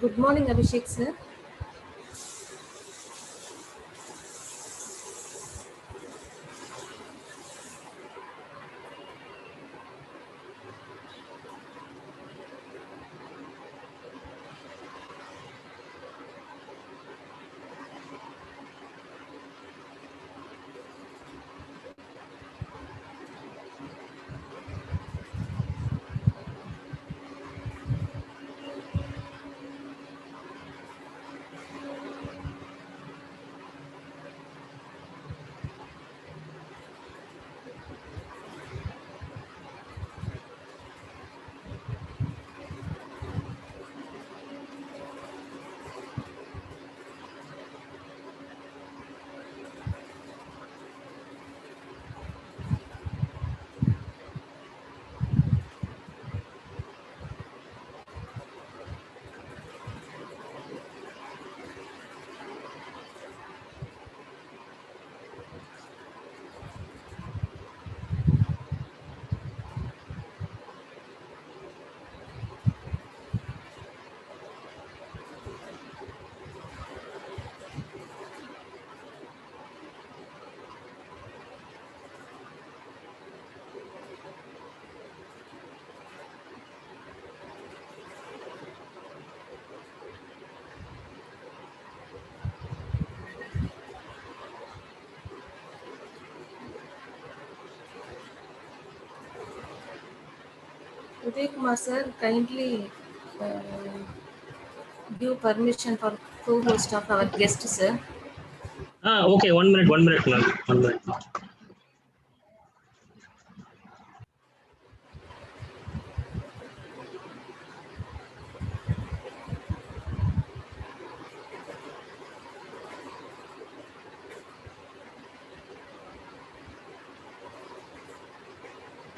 Good morning, Abhishek sir. Uday Kumar sir, kindly uh, give permission for co-host of our guest sir. Okay, 1 minute, ma'am. 1 minute.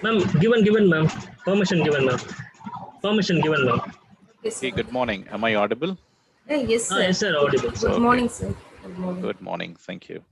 Ma'am, given, ma'am. Permission given, ma'am. Permission given, ma'am. Okay sir. Hey, good morning. Am I audible? Yes sir. Yes, sir, audible. Good Okay. morning sir. Good morning. Good morning. Thank you.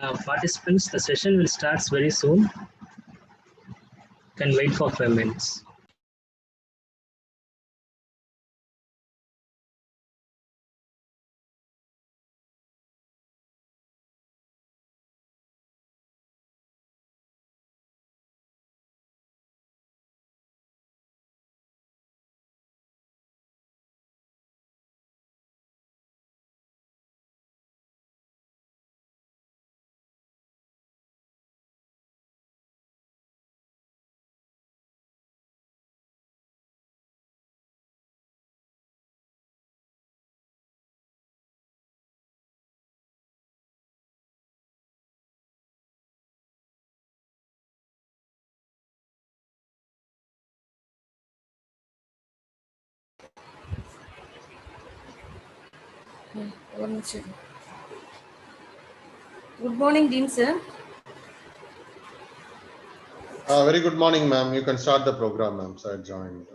Participants, the session will start very soon. Can wait for 5 minutes. One minute. Good morning, Dean sir. Very good morning, ma'am. You can start the program, ma'am. So I joined.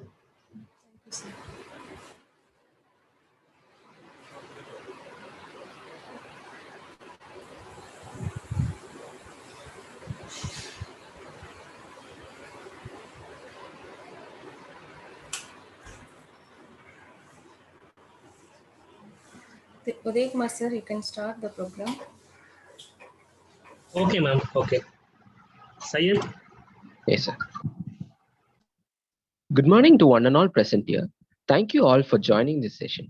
Uday Kumar sir, you can start the program. Okay, ma'am. Okay. Syed? Yes, sir. Good morning to one and all present here. Thank you all for joining this session.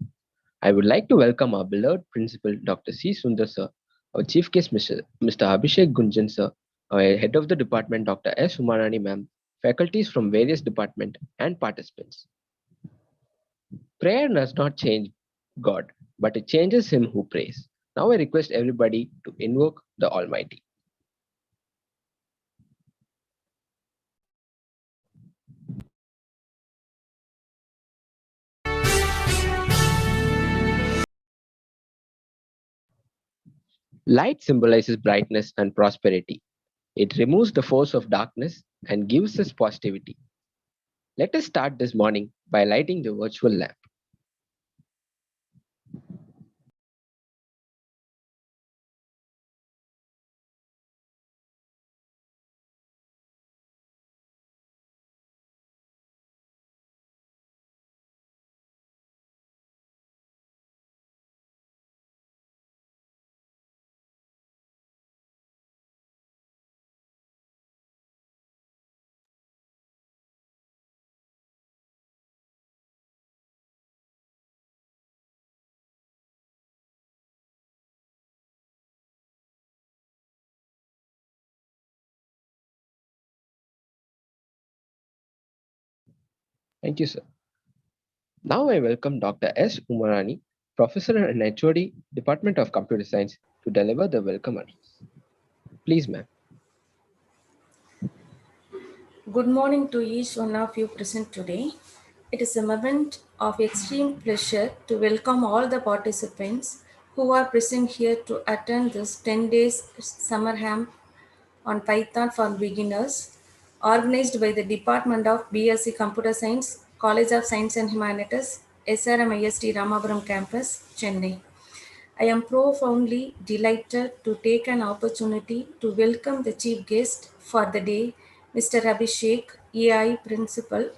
I would like to welcome our beloved Principal Dr. C. Sundar sir, our Chief Guest Mr. Abhishek Gunjan sir, our Head of the Department Dr. S. Umarani ma'am, faculties from various departments and participants. Prayer does not change God, but it changes him who prays. Now I request everybody to invoke the Almighty. Light symbolizes brightness and prosperity. It removes the force of darkness and gives us positivity. Let us start this morning by lighting the virtual lamp. Thank you, sir. Now I welcome Dr. S. Umarani, Professor and HOD, Department of Computer Science, to deliver the welcome address. Please, ma'am. Good morning to each one of you present today. It is a moment of extreme pleasure to welcome all the participants who are present here to attend this 10 days summer camp on Python for Beginners, organized by the Department of BSc Computer Science, College of Science and Humanities, SRM IST Ramapuram Campus, Chennai. I am profoundly delighted to take an opportunity to welcome the chief guest for the day, Mr. Abhishek, AI Principal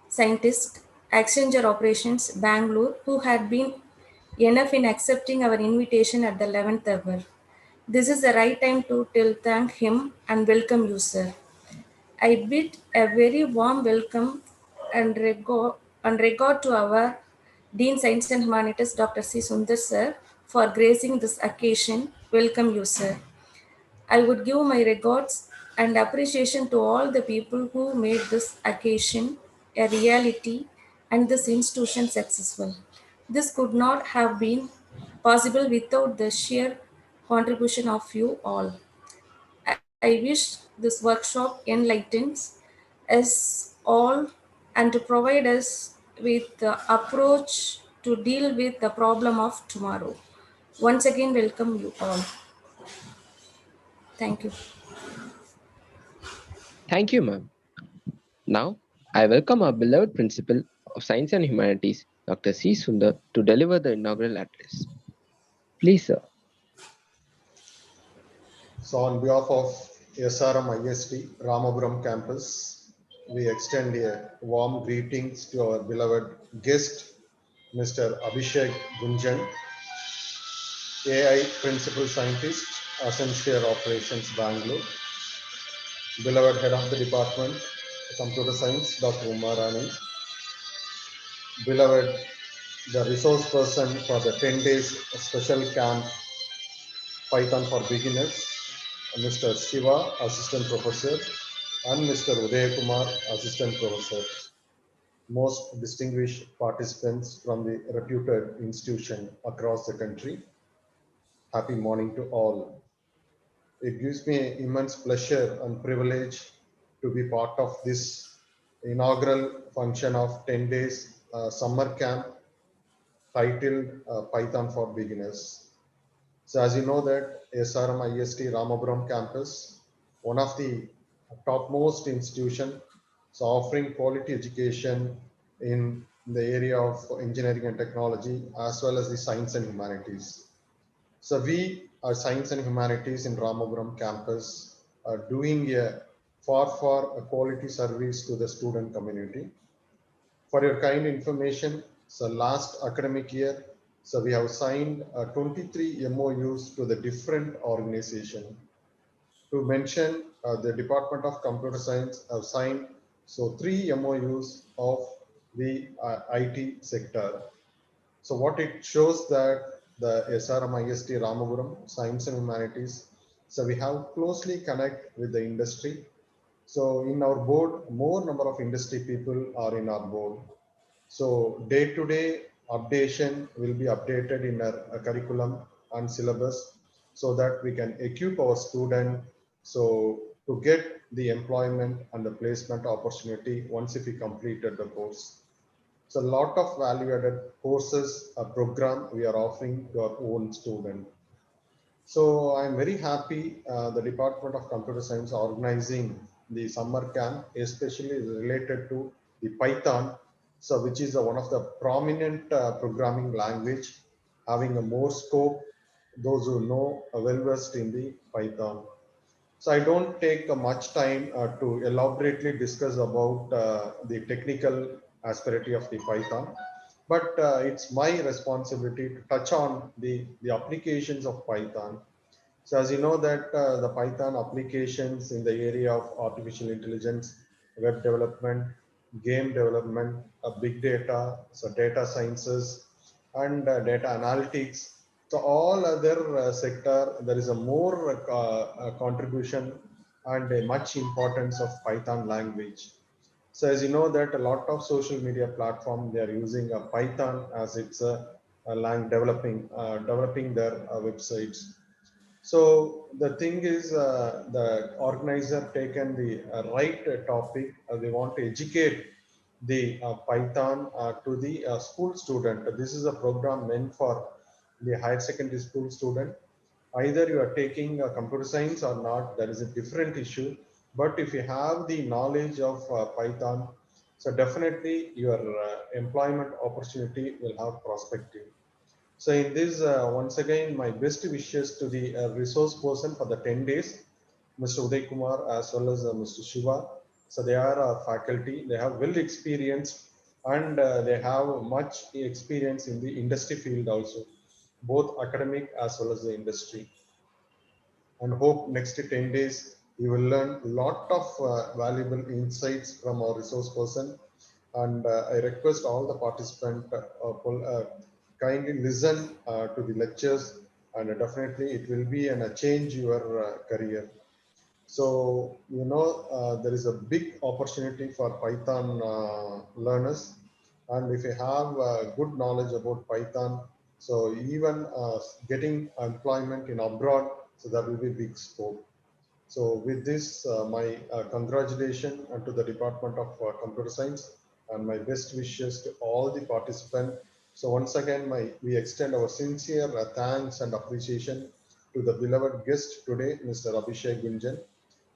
Scientist, Accenture Operations, Bangalore, who had been enough in accepting our invitation at the 11th hour. This is the right time to thank him and welcome you, sir. I bid a very warm welcome and regard to our Dean Science and Humanities, Dr. C. Sundar, sir, for gracing this occasion. Welcome you, sir. I would give my regards and appreciation to all the people who made this occasion a reality and this institution successful. This could not have been possible without the sheer contribution of you all. I wish this workshop enlightens us all and to provide us with the approach to deal with the problem of tomorrow. Once again, welcome you all. Thank you. Thank you, ma'am. Now, I welcome our beloved Principal of Science and Humanities, Dr. C. Sundar, to deliver the inaugural address. Please, sir. So on behalf of SRM IST Ramapuram campus, we extend a warm greetings to our beloved guest, Mr. Abhishek Gunjan, AI Principal Scientist, Essential Operations, Bangalore, beloved Head of the Department, Computer Science, Dr. Umarani, beloved the resource person for the 10 days special camp Python for Beginners, Mr. Shiva, Assistant Professor, and Mr. Udaya Kumar, Assistant Professor. Most distinguished participants from the reputed institution across the country, happy morning to all. It gives me immense pleasure and privilege to be part of this inaugural function of 10 days summer camp titled Python for Beginners. So as you know that SRM IST Ramapuram campus, one of the topmost institution, so offering quality education in the area of engineering and technology, as well as the science and humanities. So we are science and humanities in Ramapuram campus are doing a far a quality service to the student community. For your kind information, so last academic year, so we have signed 23 MOUs to the different organization. To mention, the Department of Computer Science have signed so 3 MOUs of the IT sector. So what it shows that the SRM IST Ramapuram Science and Humanities, so we have closely connect with the industry. So in our board, more number of industry people are in our board. So day-to-day updation will be updated in our curriculum and syllabus so that we can equip our student so to get the employment and the placement opportunity once if we completed the course. So a lot of value-added courses, a program we are offering to our own student. So I'm very happy the Department of Computer Science organizing the summer camp, especially related to the Python, so which is one of the prominent programming language, having a more scope, those who know well versed in the Python. So I don't take much time to elaborately discuss about the technical aspect of the Python, but it's my responsibility to touch on the applications of Python. So as you know that the Python applications in the area of artificial intelligence, web development, game development, big data, so data sciences, and data analytics. So all other sector, there is a more contribution and a much importance of Python language. So as you know that a lot of social media platform, they are using a Python as its a lang developing their websites. So the thing is, the organizer taken the right topic. They want to educate the Python to the school student. This is a program meant for the higher secondary school student. Either you are taking computer science or not, that is a different issue. But if you have the knowledge of Python, so definitely your employment opportunity will have prospective. So in this, once again, my best wishes to the resource person for the 10 days, Mr. Uday Kumar as well as Mr. Shiva. So they are faculty, they have well experienced and they have much experience in the industry field also, both academic as well as the industry. And hope next 10 days you will learn a lot of valuable insights from our resource person. And I request all the participants kindly listen to the lectures, and definitely it will be a change your career. So, you know, there is a big opportunity for Python learners. And if you have good knowledge about Python, so even getting employment in abroad, so that will be big scope. So with this, my congratulations to the Department of Computer Science and my best wishes to all the participants. So once again, we extend our sincere thanks and appreciation to the beloved guest today, Mr. Abhishek Gunjan.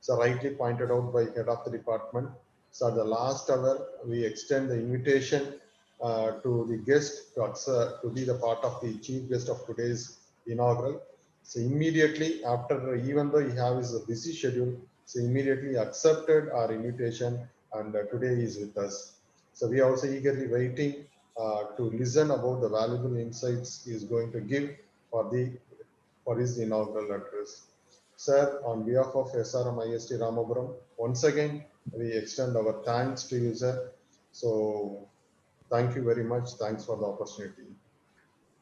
So rightly pointed out by head of the department. So at the last hour, we extend the invitation to the guest to be the part of the chief guest of today's inaugural. So immediately after, even though he has a busy schedule, so immediately accepted our invitation, and today he is with us. So we are also eagerly waiting to listen about the valuable insights he is going to give for his inaugural address. Sir, on behalf of SRM IST Ramapuram, once again we extend our thanks to you, sir. So thank you very much. Thanks for the opportunity.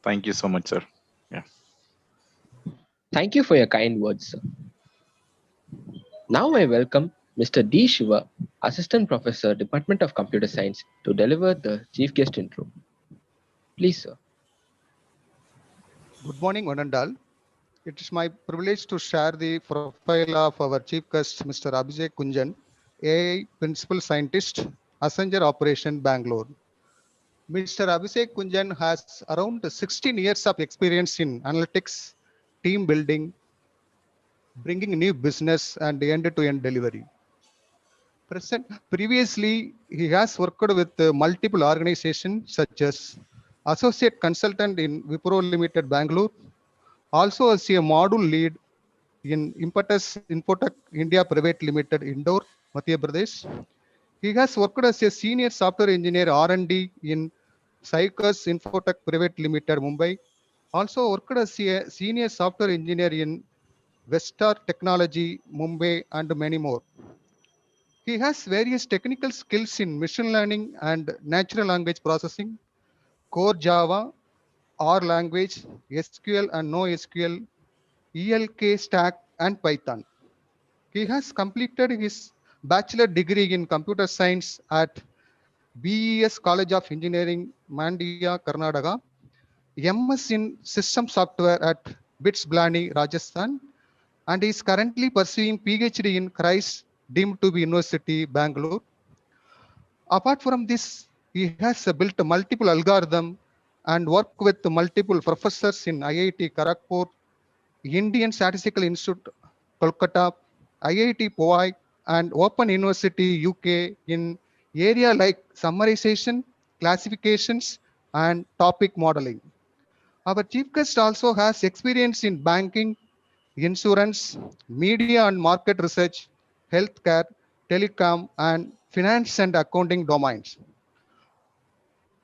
Thank you so much, sir. Yeah. Thank you for your kind words, sir. Now I welcome Mr. D. Shiva, Assistant Professor, Department of Computer Science, to deliver the chief guest intro. Please, sir. Good morning, one and all. It is my privilege to share the profile of our chief guest, Mr. Abhishek Kunjan, AI Principal Scientist, Accenture Operation, Bangalore. Mr. Abhishek Kunjan has around 16 years of experience in analytics, team building, bringing new business, and end-to-end delivery. Previously, he has worked with multiple organizations such as Associate Consultant in Wipro Limited, Bangalore, also as a module lead in Impetus Infotech India Private Limited, Indore, Madhya Pradesh. He has worked as a senior software engineer R&D in Cycus Infotech Private Limited, Mumbai. Also worked as a senior software engineer in Vestar Technology, Mumbai, and many more. He has various technical skills in machine learning and natural language processing, core Java, R language, SQL and NoSQL, ELK stack, and Python. He has completed his bachelor degree in computer science at BES College of Engineering, Mandia, Karnataka, MS in system software at BITS Blani, Rajasthan, and is currently pursuing PhD in Christ deemed to be University, Bangalore. Apart from this, he has built multiple algorithms and worked with multiple professors in IIT Kharagpur, Indian Statistical Institute, Kolkata, IIT Powai, and Open University UK in area like summarization, classifications, and topic modeling. Our chief guest also has experience in banking, insurance, media and market research, healthcare, telecom, and finance and accounting domains.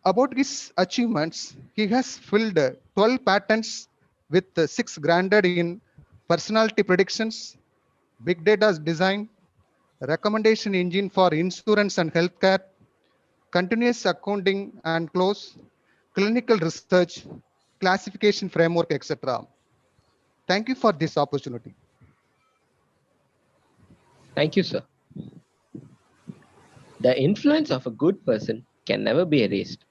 About his achievements, he has filled 12 patents with 6 granted in personality predictions, big data design, recommendation engine for insurance and healthcare, continuous accounting and close, clinical research, classification framework, etc. Thank you for this opportunity. Thank you, sir. The influence of a good person can never be erased.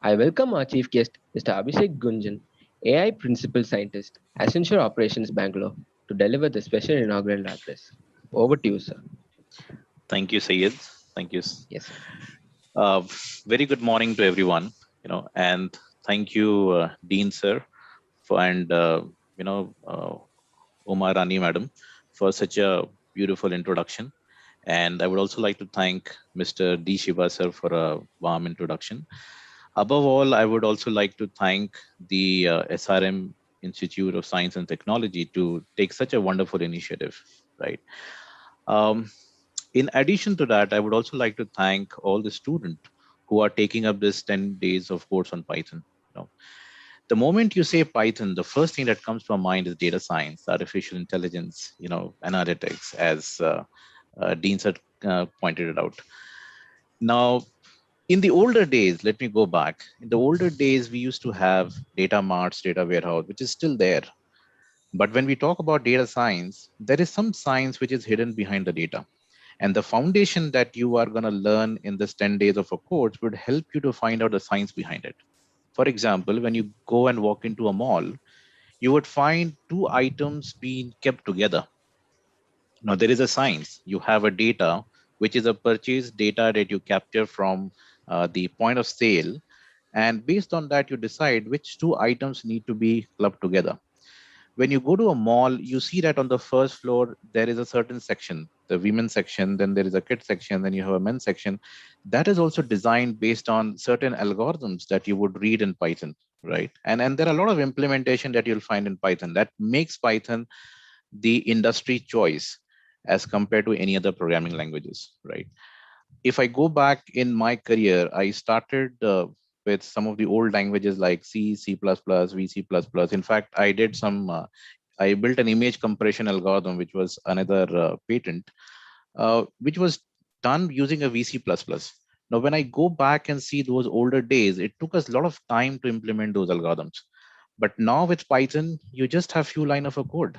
I welcome our chief guest, Mr. Abhishek Gunjan, AI Principal Scientist, Accenture Operations Bangalore, to deliver the special inaugural address. Over to you, sir. Thank you, Sayed. Thank you. Yes, sir. Uh, Very good morning to everyone. And thank you, Dean sir, and Uma Rani madam, for such a beautiful introduction. And I would also like to thank Mr. D. Shiva sir for a warm introduction. Above all, I would also like to thank the SRM Institute of Science and Technology to take such a wonderful initiative, right? Um, in addition to that, I would also like to thank all the students who are taking up this 10 days of course on Python. The moment you say Python, the first thing that comes to my mind is data science, artificial intelligence, analytics, as Dean had pointed it out. Now, in the older days, let me go back. In the older days, we used to have data marts, data warehouse, which is still there. But when we talk about data science, there is some science which is hidden behind the data. And the foundation that you are going to learn in this 10 days of a course would help you to find out the science behind it. For example, when you go and walk into a mall, you would find two items being kept together. Now, there is a science. You have a data, which is a purchase data that you capture from the point of sale. And based on that, you decide which two items need to be clubbed together. When you go to a mall, you see that on the first floor, there is a certain section the women section, then there is a kid section, then you have a men section. That is also designed based on certain algorithms that you would read in Python, right? And there are a lot of implementation that you'll find in Python that makes Python the industry choice as compared to any other programming languages, right? If I go back in my career, I started with some of the old languages like C, C++, VC++. In fact, I built an image compression algorithm, which was another patent, which was done using a VC++. Now, when I go back and see those older days, it took us a lot of time to implement those algorithms. But now with Python, you just have few lines of a code.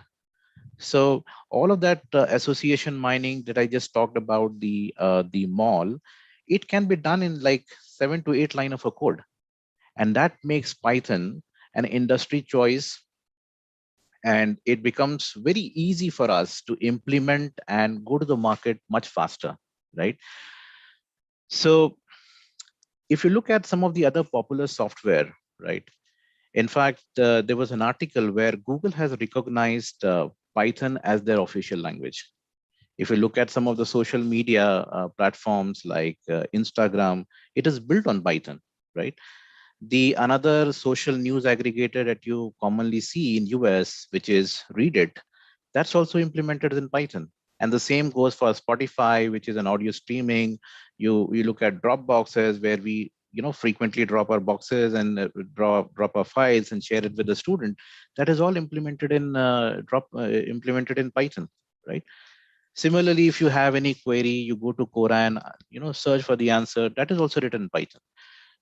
So all of that association mining that I just talked about, the mall, it can be done in like 7 to 8 line of a code. And that makes Python an industry choice. And it becomes very easy for us to implement and go to the market much faster, right? So if you look at some of the other popular software, right? In fact, there was an article where Google has recognized Python as their official language. If you look at some of the social media platforms like Instagram, it is built on Python, right? The another social news aggregator that you commonly see in US, which is Reddit, that's also implemented in Python. And the same goes for Spotify, which is an audio streaming. You look at Dropboxes, where we frequently drop our boxes and drop our files and share it with the student. That is all implemented in implemented in Python, right? Similarly, if you have any query, you go to Quran, search for the answer. That is also written in Python.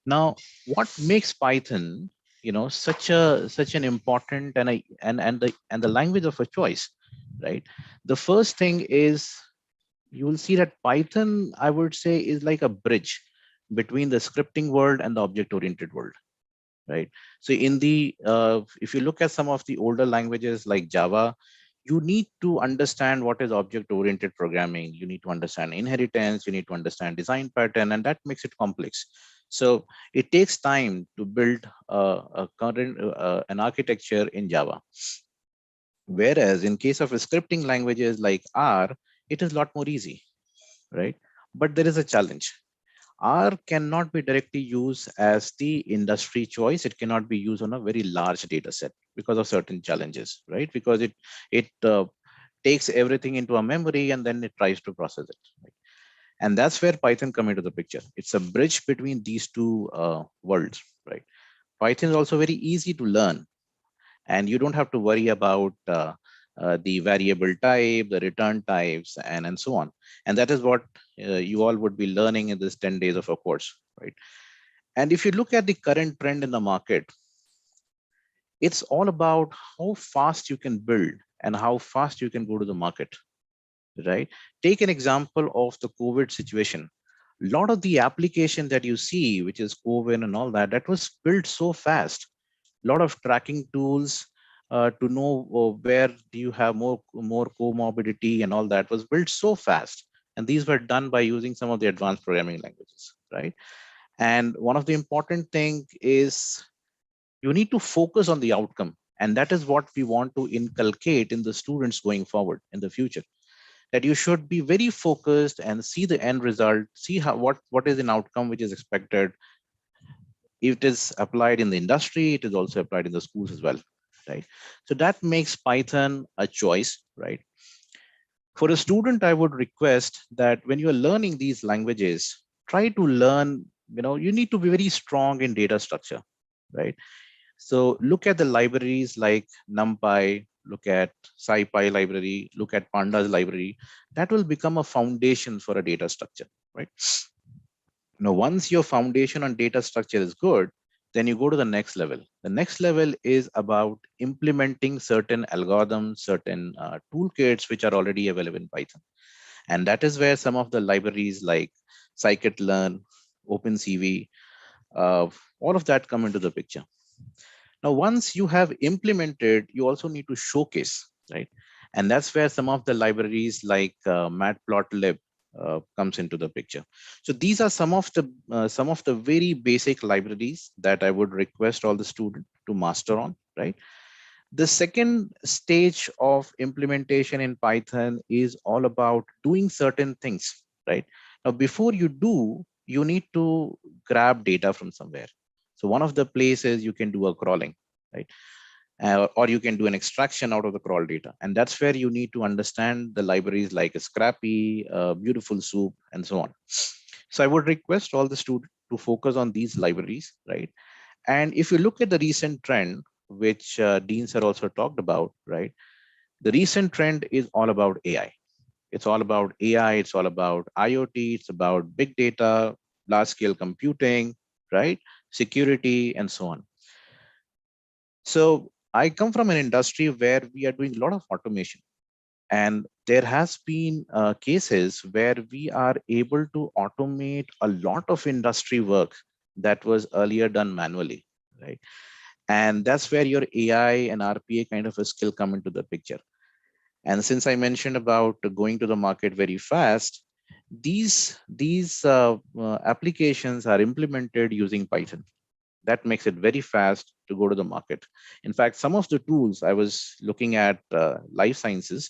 Now, what makes Python, such an important and the language of a choice, right? The first thing is you will see that Python, I would say, is like a bridge between the scripting world and the object-oriented world, right? So if you look at some of the older languages like Java, you need to understand what is object-oriented programming. You need to understand inheritance. You need to understand design pattern, and that makes it complex. So it takes time to build an architecture in Java. Whereas in case of scripting languages like R, it is a lot more easy, right? But there is a challenge. R cannot be directly used as the industry choice. It cannot be used on a very large data set because of certain challenges, right? Because it takes everything into a memory and then it tries to process it. Right? And that's where Python come into the picture. It's a bridge between these two worlds, right? Python is also very easy to learn, and you don't have to worry about the variable type, the return types, and so on. And that is what you all would be learning in this 10 days of a course, right? And if you look at the current trend in the market, it's all about how fast you can build and how fast you can go to the market, right? Take an example of the COVID situation. A lot of the application that you see, which is COVID and all that, that was built so fast. A lot of tracking tools to know where do you have more comorbidity and all that was built so fast. And these were done by using some of the advanced programming languages, right? And one of the important thing is you need to focus on the outcome. And that is what we want to inculcate in the students going forward in the future, that you should be very focused and see the end result, see what is an outcome which is expected. If it is applied in the industry, it is also applied in the schools as well, right? So that makes Python a choice, right? For a student, I would request that when you are learning these languages, try to learn, you need to be very strong in data structure, right? So look at the libraries like NumPy, look at SciPy library, look at Pandas library. That will become a foundation for a data structure, right? Now, once your foundation on data structure is good, then you go to the next level. The next level is about implementing certain algorithms, certain toolkits, which are already available in Python. And that is where some of the libraries like scikit-learn, OpenCV, all of that come into the picture. Now, once you have implemented, you also need to showcase, right? And that's where some of the libraries like matplotlib comes into the picture. So these are some of the very basic libraries that I would request all the students to master on, right? The second stage of implementation in Python is all about doing certain things, right? Now, before you do, you need to grab data from somewhere. So one of the places you can do a crawling, right? Or you can do an extraction out of the crawl data. And that's where you need to understand the libraries like a Scrappy, Beautiful Soup, and so on. So I would request all the students to focus on these libraries, right? And if you look at the recent trend, which Dean sir also talked about, right? The recent trend is all about AI. It's all about AI. It's all about IoT. It's about big data, large scale computing, right? Security, and so on. So I come from an industry where we are doing a lot of automation. And there has been cases where we are able to automate a lot of industry work that was earlier done manually, right? And that's where your AI and RPA kind of a skill come into the picture. And since I mentioned about going to the market very fast, these applications are implemented using Python. That makes it very fast to go to the market. In fact, some of the tools I was looking at life sciences,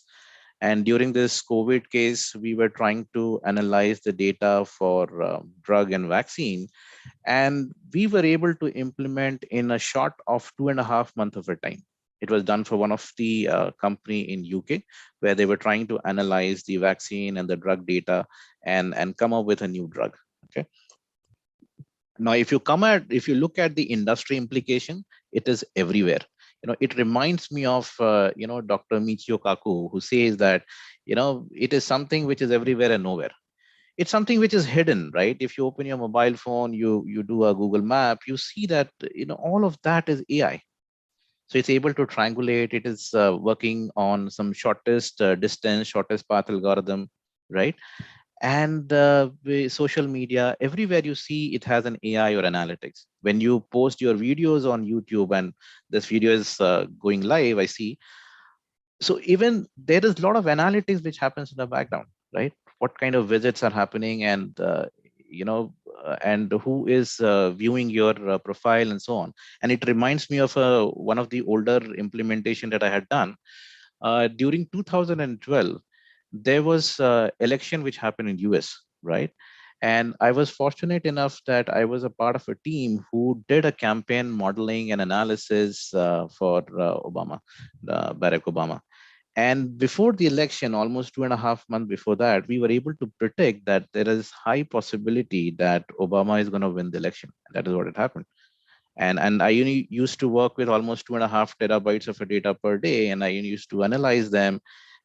and during this COVID case, we were trying to analyze the data for drug and vaccine, and we were able to implement in a short of 2.5 months of a time. It was done for one of the company in UK, where they were trying to analyze the vaccine and the drug data and come up with a new drug. Okay. Now, if you look at the industry implication, it is everywhere. It reminds me of Dr. Michio Kaku, who says that it is something which is everywhere and nowhere. It's something which is hidden, right? If you open your mobile phone, you do a Google map, you see that all of that is AI. So it's able to triangulate. It is working on some shortest distance, shortest path algorithm, right? And social media, everywhere you see it has an AI or analytics. When you post your videos on YouTube, and this video is going live, I see. So even there is a lot of analytics which happens in the background, right? What kind of visits are happening, and and who is viewing your profile, and so on. And it reminds me of one of the older implementation that I had done during 2012. There was election which happened in US, right? And I was fortunate enough that I was a part of a team who did a campaign modeling and analysis for Barack Obama. And before the election, almost 2.5 months before that, we were able to predict that there is high possibility that Obama is going to win the election. That is what had happened. And I used to work with almost 2.5 terabytes of a data per day, and I used to analyze them.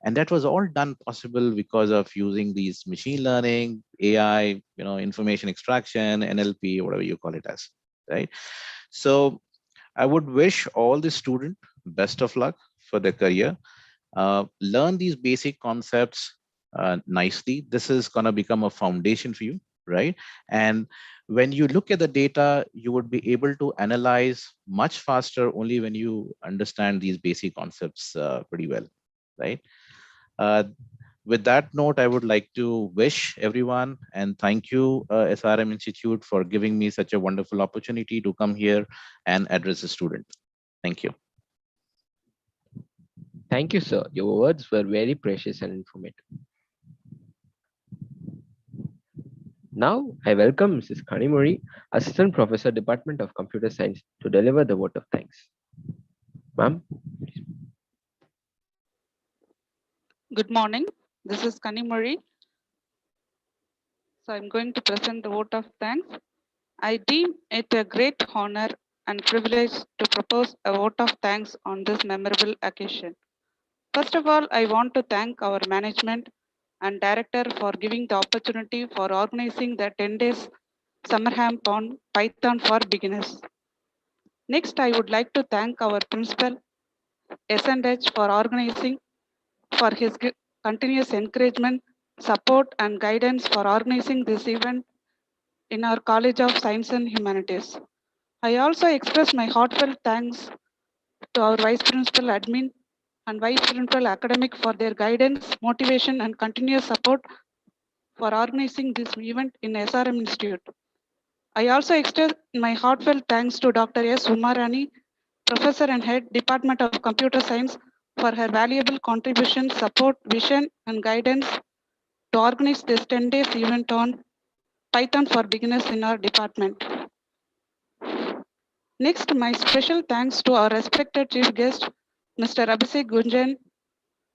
And that was all done possible because of using these machine learning, AI, information extraction, NLP, whatever you call it as, right? So I would wish all the students best of luck for their career. Learn these basic concepts nicely. This is going to become a foundation for you, right? And when you look at the data, you would be able to analyze much faster only when you understand these basic concepts pretty well, right? Uh, with that note, I would like to wish everyone and thank you, SRM Institute, for giving me such a wonderful opportunity to come here and address the student. Thank you. Thank you, sir. Your words were very precious and informative. Now, I welcome Mrs. Kanimori, Assistant Professor, Department of Computer Science, to deliver the vote of thanks. Ma'am, please. Good morning. This is Kanimori. So I'm going to present the vote of thanks. I deem it a great honor and privilege to propose a vote of thanks on this memorable occasion. First of all, I want to thank our management and director for giving the opportunity for organizing the 10 days summer camp on Python for beginners. Next, I would like to thank our principal, S&H, for organizing, for his continuous encouragement, support, and guidance for organizing this event in our College of Science and Humanities. I also express my heartfelt thanks to our Vice Principal Admin and Vice Principal Academic for their guidance, motivation, and continuous support for organizing this event in SRM Institute. I also extend my heartfelt thanks to Dr. S. Umarani Professor and Head, Department of Computer Science, for her valuable contribution, support, vision, and guidance to organize this 10 days event on Python for beginners in our department. Next, my special thanks to our respected chief guest, Mr. Abhishek Gunjan,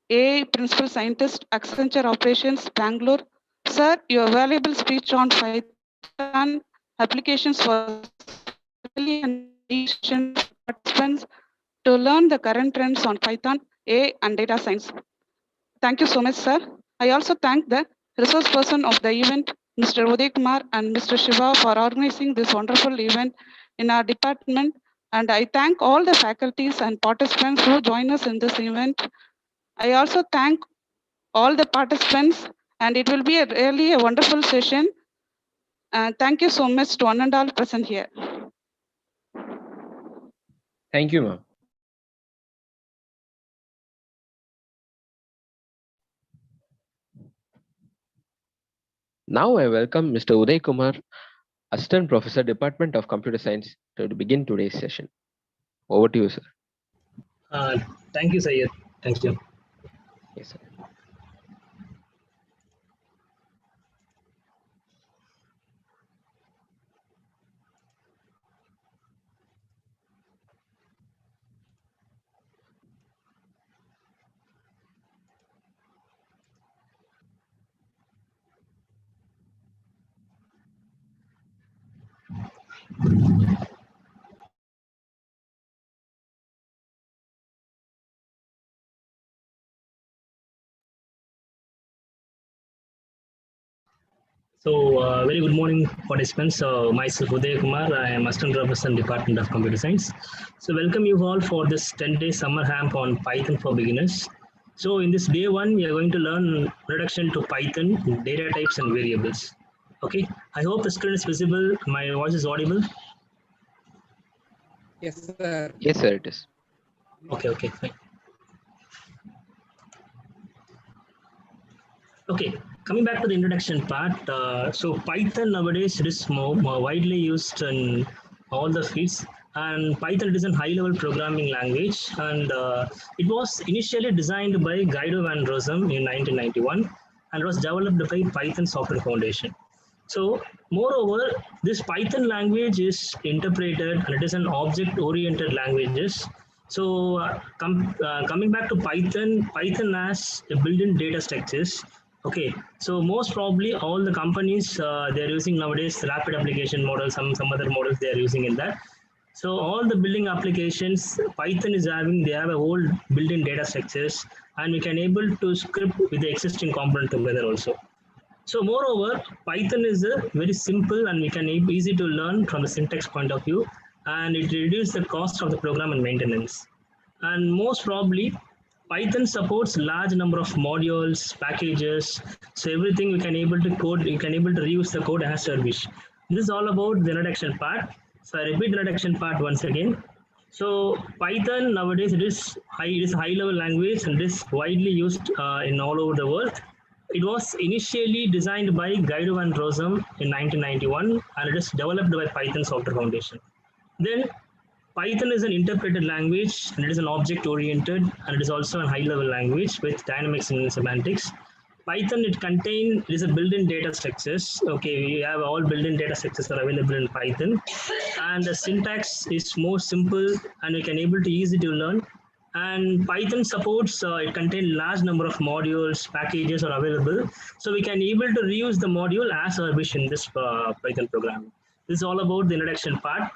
AI Principal Scientist, Accenture Operations, Bangalore. Sir, your valuable speech on Python applications was really an invitation for participants to learn the current trends on Python, AI, and data science. Thank you so much, sir. I also thank the resource person of the event, Mr. Uday Kumar and Mr. Shiva, for organizing this wonderful event in our department. And I thank all the faculties and participants who join us in this event. I also thank all the participants, and it will be really a wonderful session. Thank you so much to one and all present here. Thank you, ma'am. Now I welcome Mr. Uday Kumar, Assistant Professor, Department of Computer Science, to begin today's session. Over to you, sir. Thank you, Syed. Thank you. Yes, sir. So, very good morning, participants. Myself, Uday Kumar. I am Assistant Professor in Department of Computer Science. So, welcome you all for this 10-day summer HAMP on Python for beginners. So, in this day one, we are going to learn introduction to Python, data types, and variables. Okay. I hope the screen is visible. My voice is audible. Yes, sir. Yes, sir, it is. Okay, fine. Okay, coming back to the introduction part. So Python nowadays it is more widely used in all the fields, and Python is a high-level programming language, and it was initially designed by Guido van Rossum in 1991, and was developed by Python Software Foundation. So, moreover, this Python language is interpreted, and it is an object-oriented languages. So, coming back to Python, Python has a built-in data structures. Okay, so most probably all the companies they're using nowadays rapid application models, some other models they are using in that. So all the building applications Python is having, they have a whole built-in data structures, and we can able to script with the existing component together also. So moreover, Python is a very simple and we can easy to learn from the syntax point of view, and it reduces the cost of the program and maintenance. And most probably, Python supports large number of modules, packages, so everything we can able to code, you can able to reuse the code as you wish. This is all about the introduction part. So I repeat the introduction part once again. So Python nowadays it is a high level language and it is widely used in all over the world. It was initially designed by Guido van Rossum in 1991 and it is developed by Python Software Foundation. Then Python is an interpreted language and it is an object oriented and it is also a high level language with dynamics and semantics. Python it is a built-in data structures. Okay, we have all built-in data structures are available in Python, and the syntax is more simple and we can able to easy to learn. And Python supports it contains large number of modules, packages are available, so we can able to reuse the module as our wish in this Python program. This is all about the introduction part.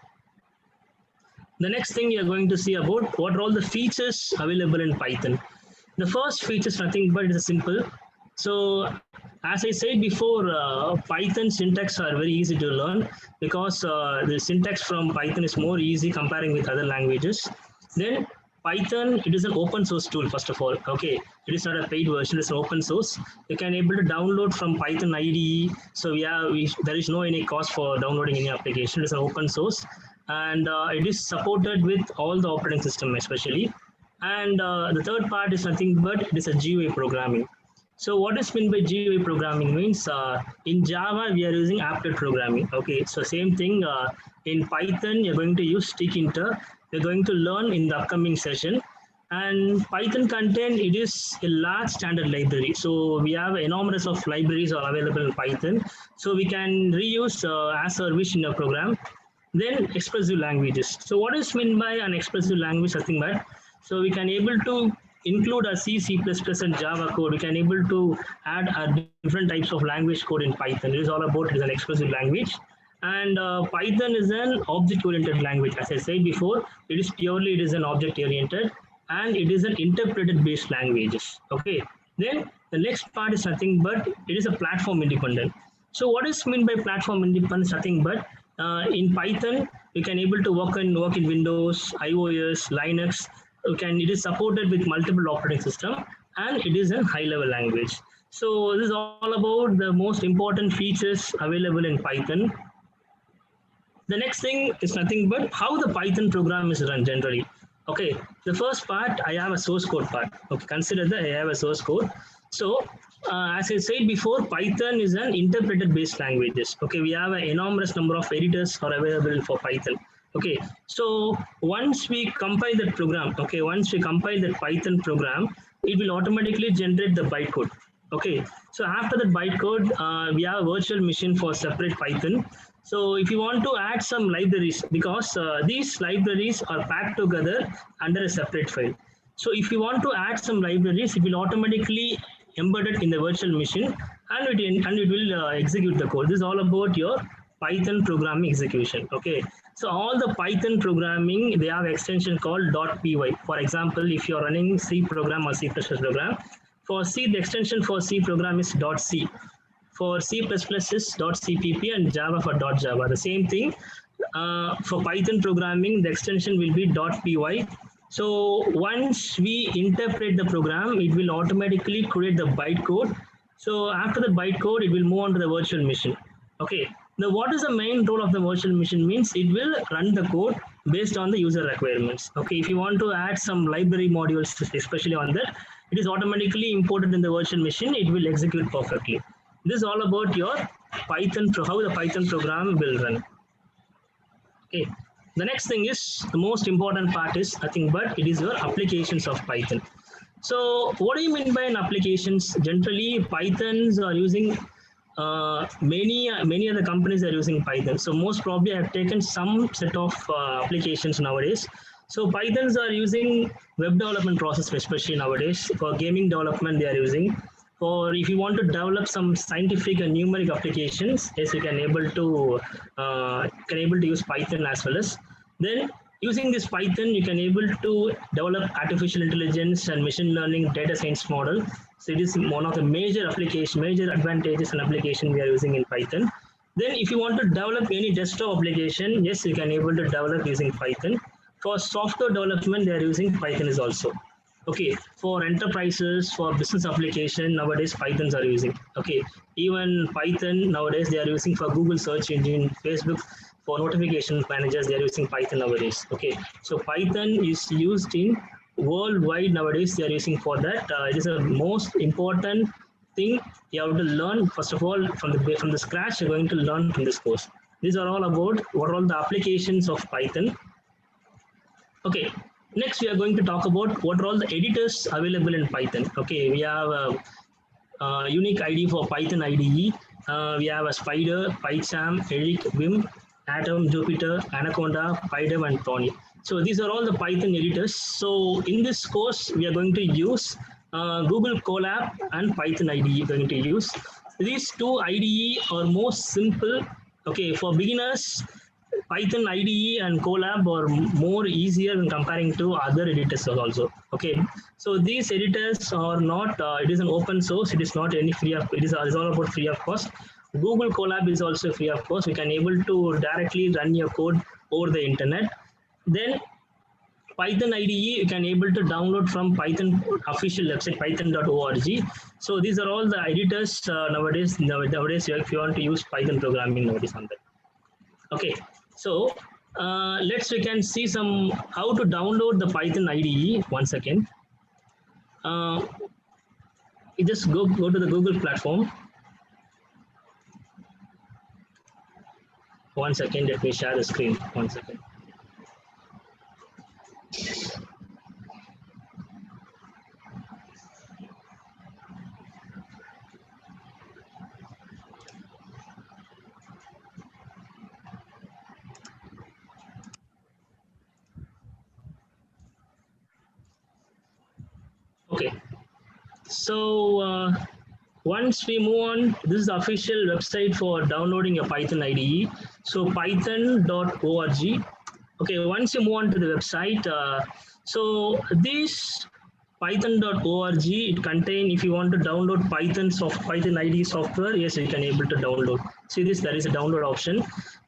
The next thing you're going to see about what are all the features available in Python. The first feature is nothing but it is simple. So as I said before, Python syntax are very easy to learn because the syntax from Python is more easy comparing with other languages. Then Python, it is an open source tool, first of all. Okay, it is not a paid version, it's an open source. You can able to download from Python IDE. So there is no any cost for downloading any application. It is an open source. And it is supported with all the operating system especially. And the third part is nothing but it is a GUI programming. So what is meant by GUI programming means in Java we are using apt programming. Okay, so same thing in Python you're going to use stick inter. we're going to learn in the upcoming session. And Python content, it is a large standard library. So we have enormous of libraries are available in Python. So we can reuse as our wish in a program. Then expressive languages. So what is meant by an expressive language? Nothing but, so we can able to include a C, C++ and Java code. We can able to add different types of language code in Python. It is all about, it is an expressive language. And Python is an object-oriented language. As I said before, it is an object-oriented, and it is an interpreted-based languages. Okay. Then the next part is nothing but, it is a platform independent. So what is meant by platform independence? Nothing but in Python, we can able to work in Windows, iOS, Linux. It is supported with multiple operating system, and it is a high-level language. So this is all about the most important features available in Python. The next thing is nothing but how the Python program is run generally. Okay, the first part, I have a source code part. Okay, consider that I have a source code. So as I said before, Python is an interpreted based languages. Okay, we have an enormous number of editors are available for Python. Okay, so once we compile that program, once we compile that Python program, it will automatically generate the bytecode. Okay, so after that bytecode, we have a virtual machine for separate Python. So if you want to add some libraries, because these libraries are packed together under a separate file. So if you want to add some libraries, it will automatically embed it in the virtual machine, and it will execute the code. This is all about your Python programming execution. Okay, so all the Python programming, they have extension called .py. For example, if you are running C program or C++ program, for C, the extension for C program is .c. For C++ is .cpp, and Java for .java. The same thing for Python programming, the extension will be .py. So once we interpret the program, it will automatically create the bytecode. So after the bytecode, it will move on to the virtual machine. Okay. Now, what is the main role of the virtual machine? Means it will run the code based on the user requirements. Okay. If you want to add some library modules, especially on that, it is automatically imported in the virtual machine. It will execute perfectly. This is all about your Python, how the Python program will run. Okay. The next thing is, the most important part is nothing but, it is your applications of Python. So what do you mean by an applications? Generally, Pythons are using many other companies are using Python. So most probably I've taken some set of applications nowadays. So Pythons are using web development process, especially nowadays. For gaming development, they are using. For if you want to develop some scientific and numeric applications, yes, you can able to use Python as well as. Then using this Python, you can able to develop artificial intelligence and machine learning data science model. So it is one of the major advantages and application we are using in Python. Then if you want to develop any desktop application, yes, you can able to develop using Python. For software development, they are using Python is also. Okay, for enterprises, for business application, nowadays Pythons are using. Okay, even Python nowadays they are using for Google search engine, Facebook, for notification managers, they are using Python nowadays. Okay, so Python is used in worldwide nowadays. They are using for that. It is a most important thing you have to learn. First of all, from the scratch, you're going to learn from this course. These are all about what are all the applications of Python. Okay, next we are going to talk about what are all the editors available in Python. Okay, we have a unique ID for Python IDE. We have a Spider, PyCharm, Eric, Vim, Atom, Jupyter, Anaconda, PyDev, and Tony. So these are all the Python editors. So in this course, we are going to use Google Colab and Python IDE. We are going to use these two IDE are most simple. Okay, for beginners, Python IDE and Colab are more easier in comparing to other editors also. Okay, so these editors are not. It is an open source. It is not any free of. It is all about free of cost. Google Colab is also free of cost. We can able to directly run your code over the internet. Then Python IDE you can able to download from Python official website python.org. So these are all the editors nowadays. Nowadays, if you want to use Python programming nowadays on that. Okay, so we can see some how to download the Python IDE. One second. You just go to the Google platform. One second, let me share the screen. One second. Okay, so once we move on, this is the official website for downloading a Python IDE. So python.org. Okay, once you move on to the website, so this python.org, it contain, if you want to download Python IDE software, yes, you can able to download. See this, there is a download option.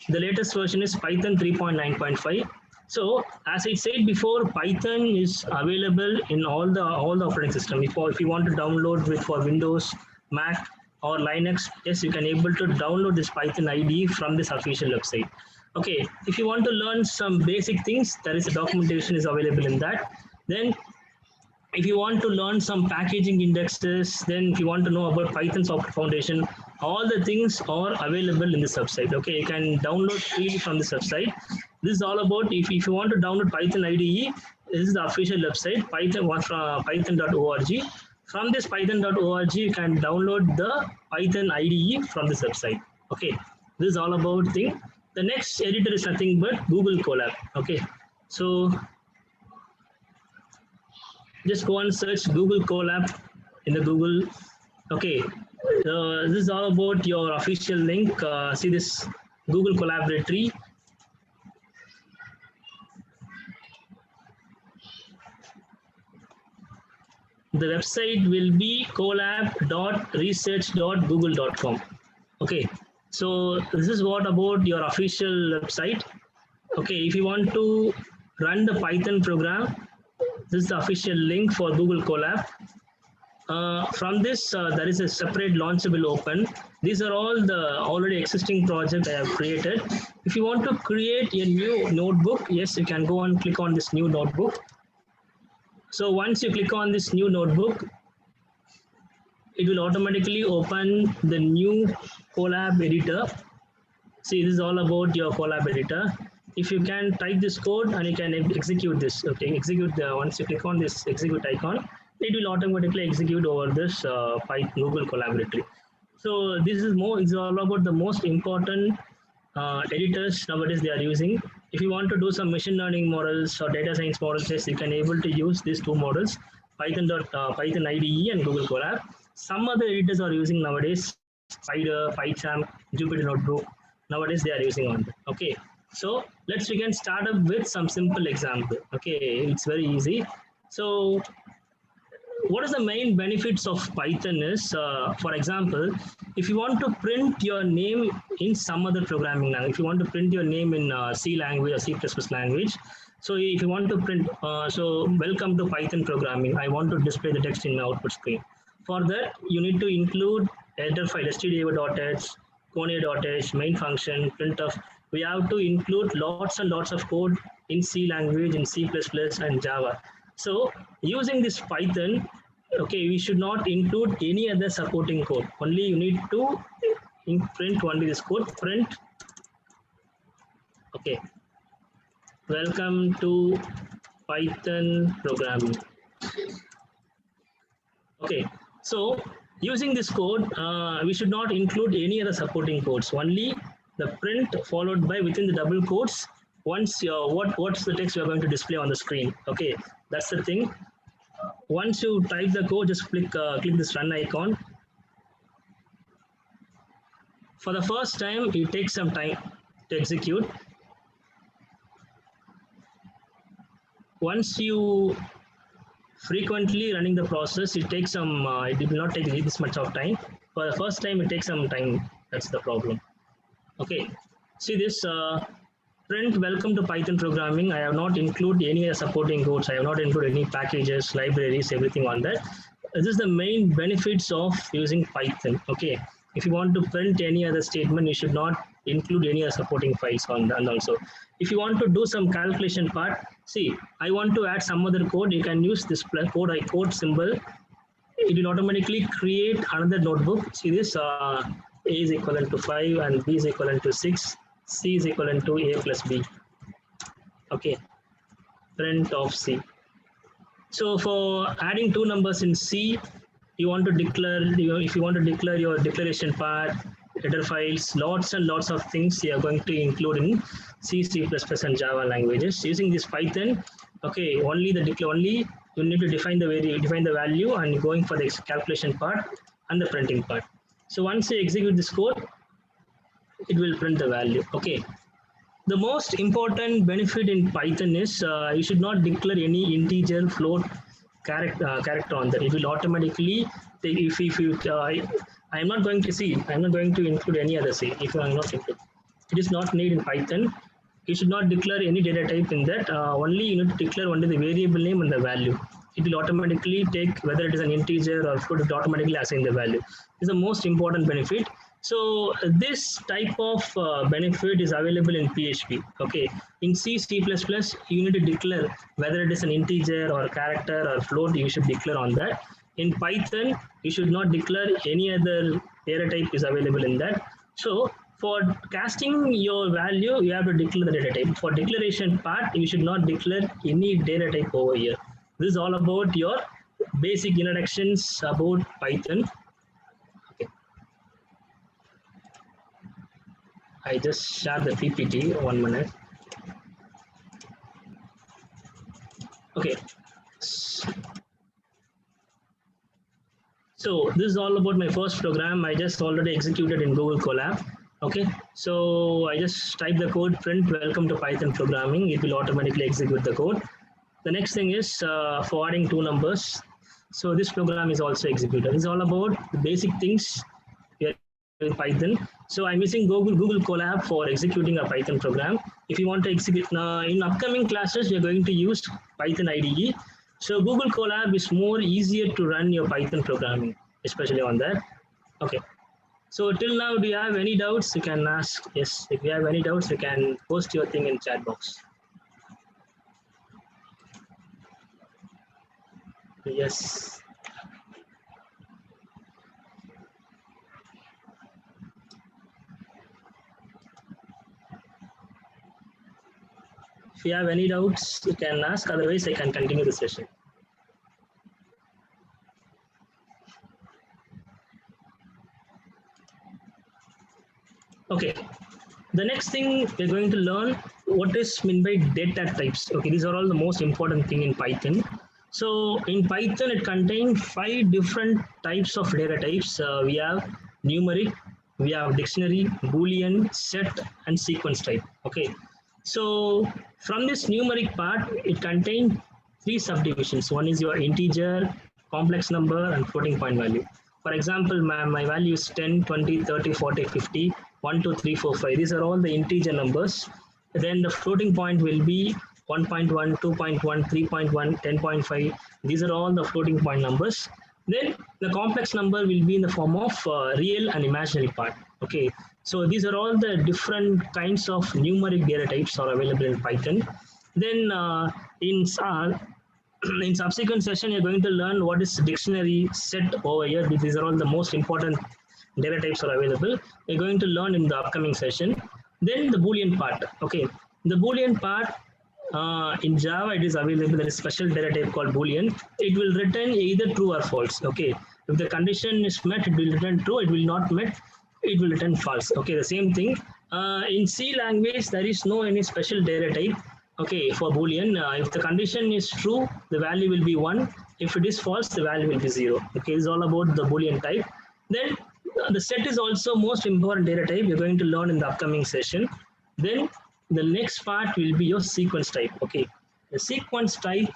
The latest version is Python 3.9.5. So as I said before, Python is available in all the operating system. If you want to download with for Windows, Mac or Linux, yes, you can able to download this Python IDE from this official website. Okay, if you want to learn some basic things, there is a documentation is available in that. Then if you want to learn some packaging indexes, then if you want to know about Python Software Foundation, all the things are available in this website. Okay, you can download freely from this website. This is all about, if you want to download Python IDE, this is the official website, python.org. From this python.org, you can download the Python IDE from this website. Okay, this is all about thing. The next editor is nothing but Google Colab. Okay, so just go and search Google Colab in the Google. Okay, this is all about your official link. See this Google Collaboratory. The website will be colab.research.google.com. Okay, so this is what about your official website. Okay, if you want to run the Python program, this is the official link for Google Colab. From this, there is a separate launchable open. These are all the already existing projects I have created. If you want to create a new notebook, yes, you can go and click on this new notebook. So once you click on this new notebook, it will automatically open the new Colab editor. See, this is all about your Colab editor. If you can type this code and you can execute this, okay, once you click on this execute icon, it will automatically execute over this Python Google Collaboratory. So this is all about the most important editors nowadays they are using. If you want to do some machine learning models or data science models, yes, you can able to use these two models, Python IDE and Google Colab. Some other editors are using nowadays, Spider, PyChamp, Jupyter Notebook. Nowadays they are using on that. Okay, so we can start up with some simple example. Okay, it's very easy. So what is the main benefits of Python is, for example, if you want to print your name in some other programming language, if you want to print your name in C language or C++ language, so if you want to print, so welcome to Python programming, I want to display the text in my output screen. For that, you need to include header file, stdio.h, coney.h, main function, printf. We have to include lots and lots of code in C language, in C++ and Java. So using this Python, okay, we should not include any other supporting code. Only you need to print only this code, print. Okay, welcome to Python programming. Okay, so using this code, we should not include any other supporting codes. Only the print followed by within the double quotes. Once what's the text we are going to display on the screen. Okay, that's the thing. Once you type the code, just click this run icon. For the first time, it takes some time to execute. Once you frequently running the process, it takes some, it did not take this much of time. For the first time, it takes some time. That's the problem. Okay, see this print welcome to Python programming. I have not included any supporting codes. I have not included any packages, libraries, everything on that. This is the main benefits of using Python. Okay, if you want to print any other statement, you should not include any other supporting files on that. And also, if you want to do some calculation part, see, I want to add some other code. You can use this code symbol. It will automatically create another notebook. See this, A is equivalent to 5 and B is equivalent to 6. C is equivalent to A plus B. Okay, print of C. So for adding two numbers in C, you want to declare, if you want to declare your declaration part, header files, lots and lots of things you are going to include in C, C++ and Java languages. Using this Python, okay, only You need to define the value and going for the calculation part and the printing part. So once you execute this code, it will print the value. Okay. The most important benefit in Python is you should not declare any integer, float, character on that. It will automatically take, if you I am not going to see, I am not going to include any other C if I am not include. It is not needed in Python. You should not declare any data type in that. Only you need to declare only the variable name and the value. It will automatically take whether it is an integer or float, it will automatically assign the value. This is the most important benefit. So this type of benefit is available in PHP. Okay, in C, C++, you need to declare whether it is an integer or character or float. You should declare on that. In Python, you should not declare any other data type is available in that. So for casting your value, you have to declare the data type. For declaration part, you should not declare any data type over here. This is all about your basic introductions about Python. Okay. I just share the PPT, 1 minute. Okay. So this is all about my first program. I just already executed in Google Colab. Okay, so I just type the code, print welcome to Python programming. It will automatically execute the code. The next thing is forwarding two numbers. So this program is also executed. It's all about the basic things in Python. So I'm using Google Colab for executing a Python program. If you want to execute in upcoming classes, we're going to use Python IDE. So Google Colab is more easier to run your Python programming, especially on that. Okay. So till now, do you have any doubts? You can ask. Yes, if you have any doubts, you can post your thing in chat box. Yes. If you have any doubts, you can ask. Otherwise, I can continue the session. Okay. The next thing we're going to learn what is meant by data types. Okay, these are all the most important thing in Python. So in Python, it contains 5 different types of data types. We have numeric, we have dictionary, Boolean, set, and sequence type. Okay. So from this numeric part, it contains 3 subdivisions. One is your integer, complex number, and floating point value. For example, my value is 10, 20, 30, 40, 50, 1, 2, 3, 4, 5. These are all the integer numbers. Then the floating point will be 1.1, 2.1, 3.1, 10.5. These are all the floating point numbers. Then the complex number will be in the form of real and imaginary part. Okay. So these are all the different kinds of numeric data types are available in Python. Then in subsequent session, you're going to learn what is dictionary, set over here. These are all the most important data types are available. We're going to learn in the upcoming session. Then the Boolean part. Okay, the Boolean part in Java, it is available. There is a special data type called Boolean. It will return either true or false. Okay, if the condition is met, it will return true. It will not met, it will return false. Okay, the same thing. In C language, there is no any special data type. Okay, for Boolean, if the condition is true, the value will be 1. If it is false, the value will be 0. Okay, it's all about the Boolean type. Then the set is also most important data type you're going to learn in the upcoming session. Then the next part will be your sequence type. Okay, the sequence type,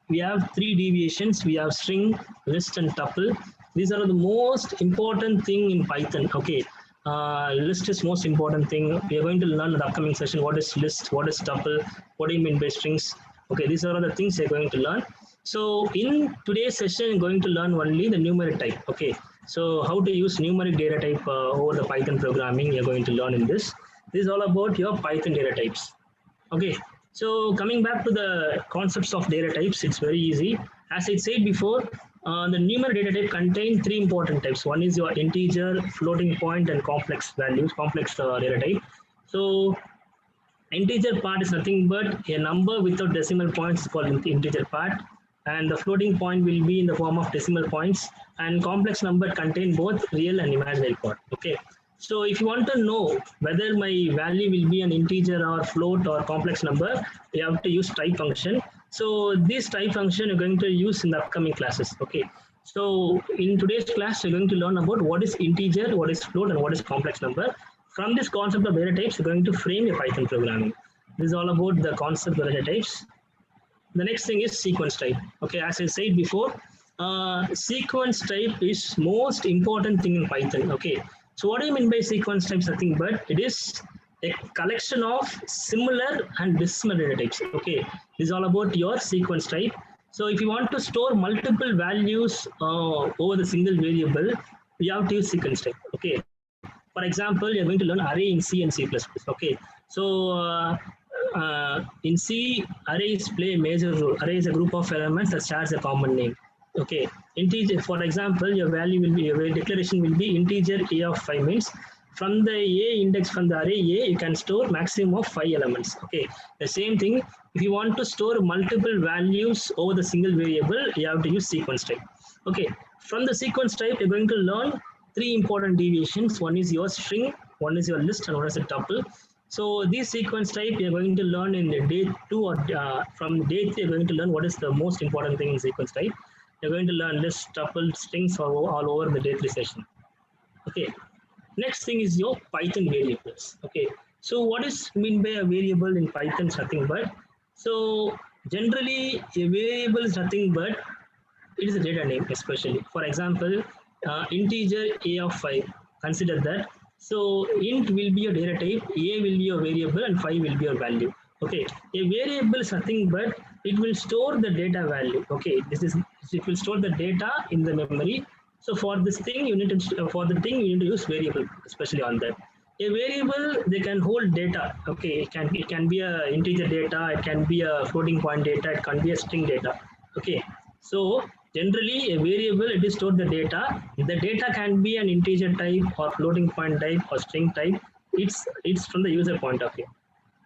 we have 3 deviations. We have string, list, and tuple. These are the most important thing in Python. Okay, list is most important thing. We are going to learn in the upcoming session what is list, what is tuple, what do you mean by strings. Okay, these are all the things you're going to learn. So in today's session, you're going to learn only the numeric type. Okay, so how to use numeric data type over the Python programming, you're going to learn in this. This is all about your Python data types. Okay, so coming back to the concepts of data types, it's very easy. As I said before, the numeric data type contains 3 important types. One is your integer, floating point, and complex values, complex data type. So integer part is nothing but a number without decimal points is called integer part. And the floating point will be in the form of decimal points, and complex number contain both real and imaginary part. Okay. So if you want to know whether my value will be an integer or float or complex number, you have to use type function. So this type function you're going to use in the upcoming classes. Okay. So in today's class, we're going to learn about what is integer, what is float, and what is complex number. From this concept of data types, we're going to frame a Python programming. This is all about the concept of data types. The next thing is sequence type. Okay, as I said before, sequence type is most important thing in Python. Okay, so what do you mean by sequence types? Nothing but it is a collection of similar and dissimilar data types. Okay, this is all about your sequence type. So if you want to store multiple values over the single variable, you have to use sequence type. Okay, for example, you're going to learn array in C and C++. Okay, so in C, arrays play a major role. Array is a group of elements that shares a common name. Okay, integer. For example, your value will be, your declaration will be integer a of 5 means from the a index from the array a, you can store maximum of 5 elements. Okay, the same thing. If you want to store multiple values over the single variable, you have to use sequence type. Okay, from the sequence type, you're going to learn 3 important deviations. One is your string, one is your list, and one is a tuple. So this sequence type you're going to learn in day 2 or from day 3 you're going to learn what is the most important thing in sequence type. You're going to learn list, tuple, strings all over the day 3 session. Okay. Next thing is your Python variables. Okay. So what is mean by a variable in Python? Is nothing but, so generally a variable is nothing but it is a data name, especially. For example, integer a of 5. Consider that. So int will be your data type, a will be your variable, and 5 will be your value. Okay, a variable is nothing but it will store the data value. Okay, it will store the data in the memory. So for this thing, you need to use variable, especially on that. A variable, they can hold data. Okay, it can be a integer data, it can be a floating point data, it can be a string data. Okay, so generally, a variable, it is stored the data. The data can be an integer type or floating point type or string type. It's from the user point of view.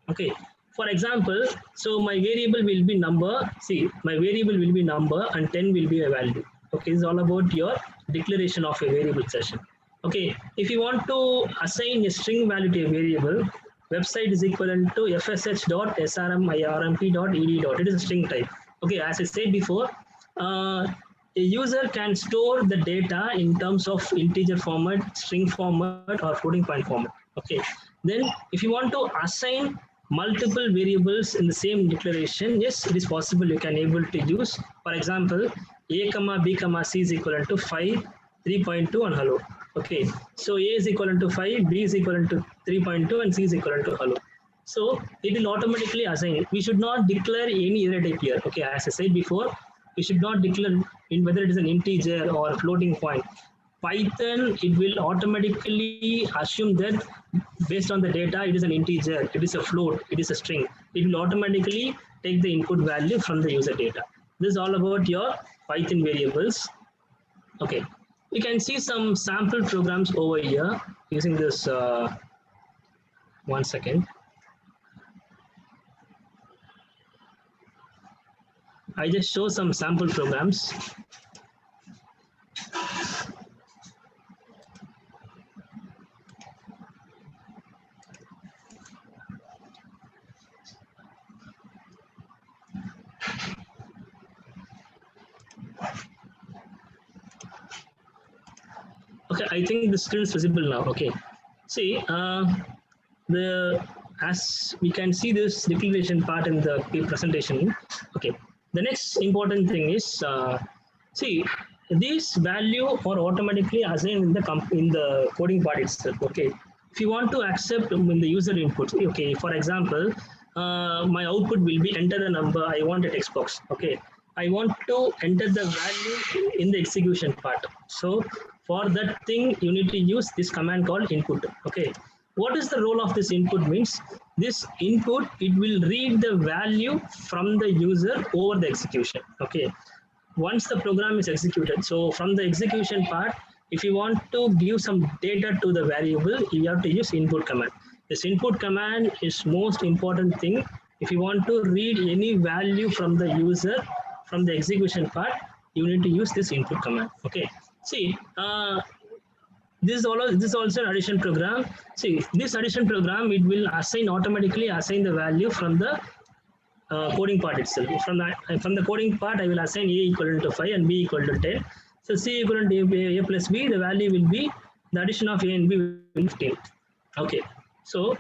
Okay. For example, so my variable will be number. See, my variable will be number and 10 will be a value. Okay, it's all about your declaration of a variable session. Okay, if you want to assign a string value to a variable, website is equivalent to fsh.srmirmp.ed. It is a string type. Okay, as I said before, a user can store the data in terms of integer format, string format, or floating point format. Okay, then if you want to assign multiple variables in the same declaration, yes, it is possible. You can able to use, for example, a comma b comma c is equivalent to 5, 3.2, and hello. Okay, so a is equivalent to 5, b is equivalent to 3.2, and c is equivalent to hello. So it will automatically assign. We should not declare any error type here. Okay, as I said before, we should not declare in whether it is an integer or a floating point. Python, it will automatically assume that based on the data, it is an integer, it is a float, it is a string. It will automatically take the input value from the user data. This is all about your Python variables. Okay, you can see some sample programs over here using this. 1 second. I just show some sample programs. Okay, I think the screen is visible now. Okay, see, as we can see this declaration part in the presentation. Okay, the next important thing is, see, this value are automatically assigned in the coding part itself. Okay, if you want to accept in the user input, okay, for example, my output will be enter the number. I want a text box. Okay, I want to enter the value in the execution part. So for that thing, you need to use this command called input. Okay, what is the role of this input means? This input, it will read the value from the user over the execution. Okay, once the program is executed, so from the execution part, if you want to give some data to the variable, you have to use input command. This input command is most important thing. If you want to read any value from the user from the execution part, you need to use this input command. Okay, see, this is also an addition program. See, this addition program, it will automatically assign the value from the coding part itself. From the coding part, I will assign A equivalent to 5 and B equal to 10. So C equivalent to A plus B, the value will be, the addition of A and B will be 15. Okay, so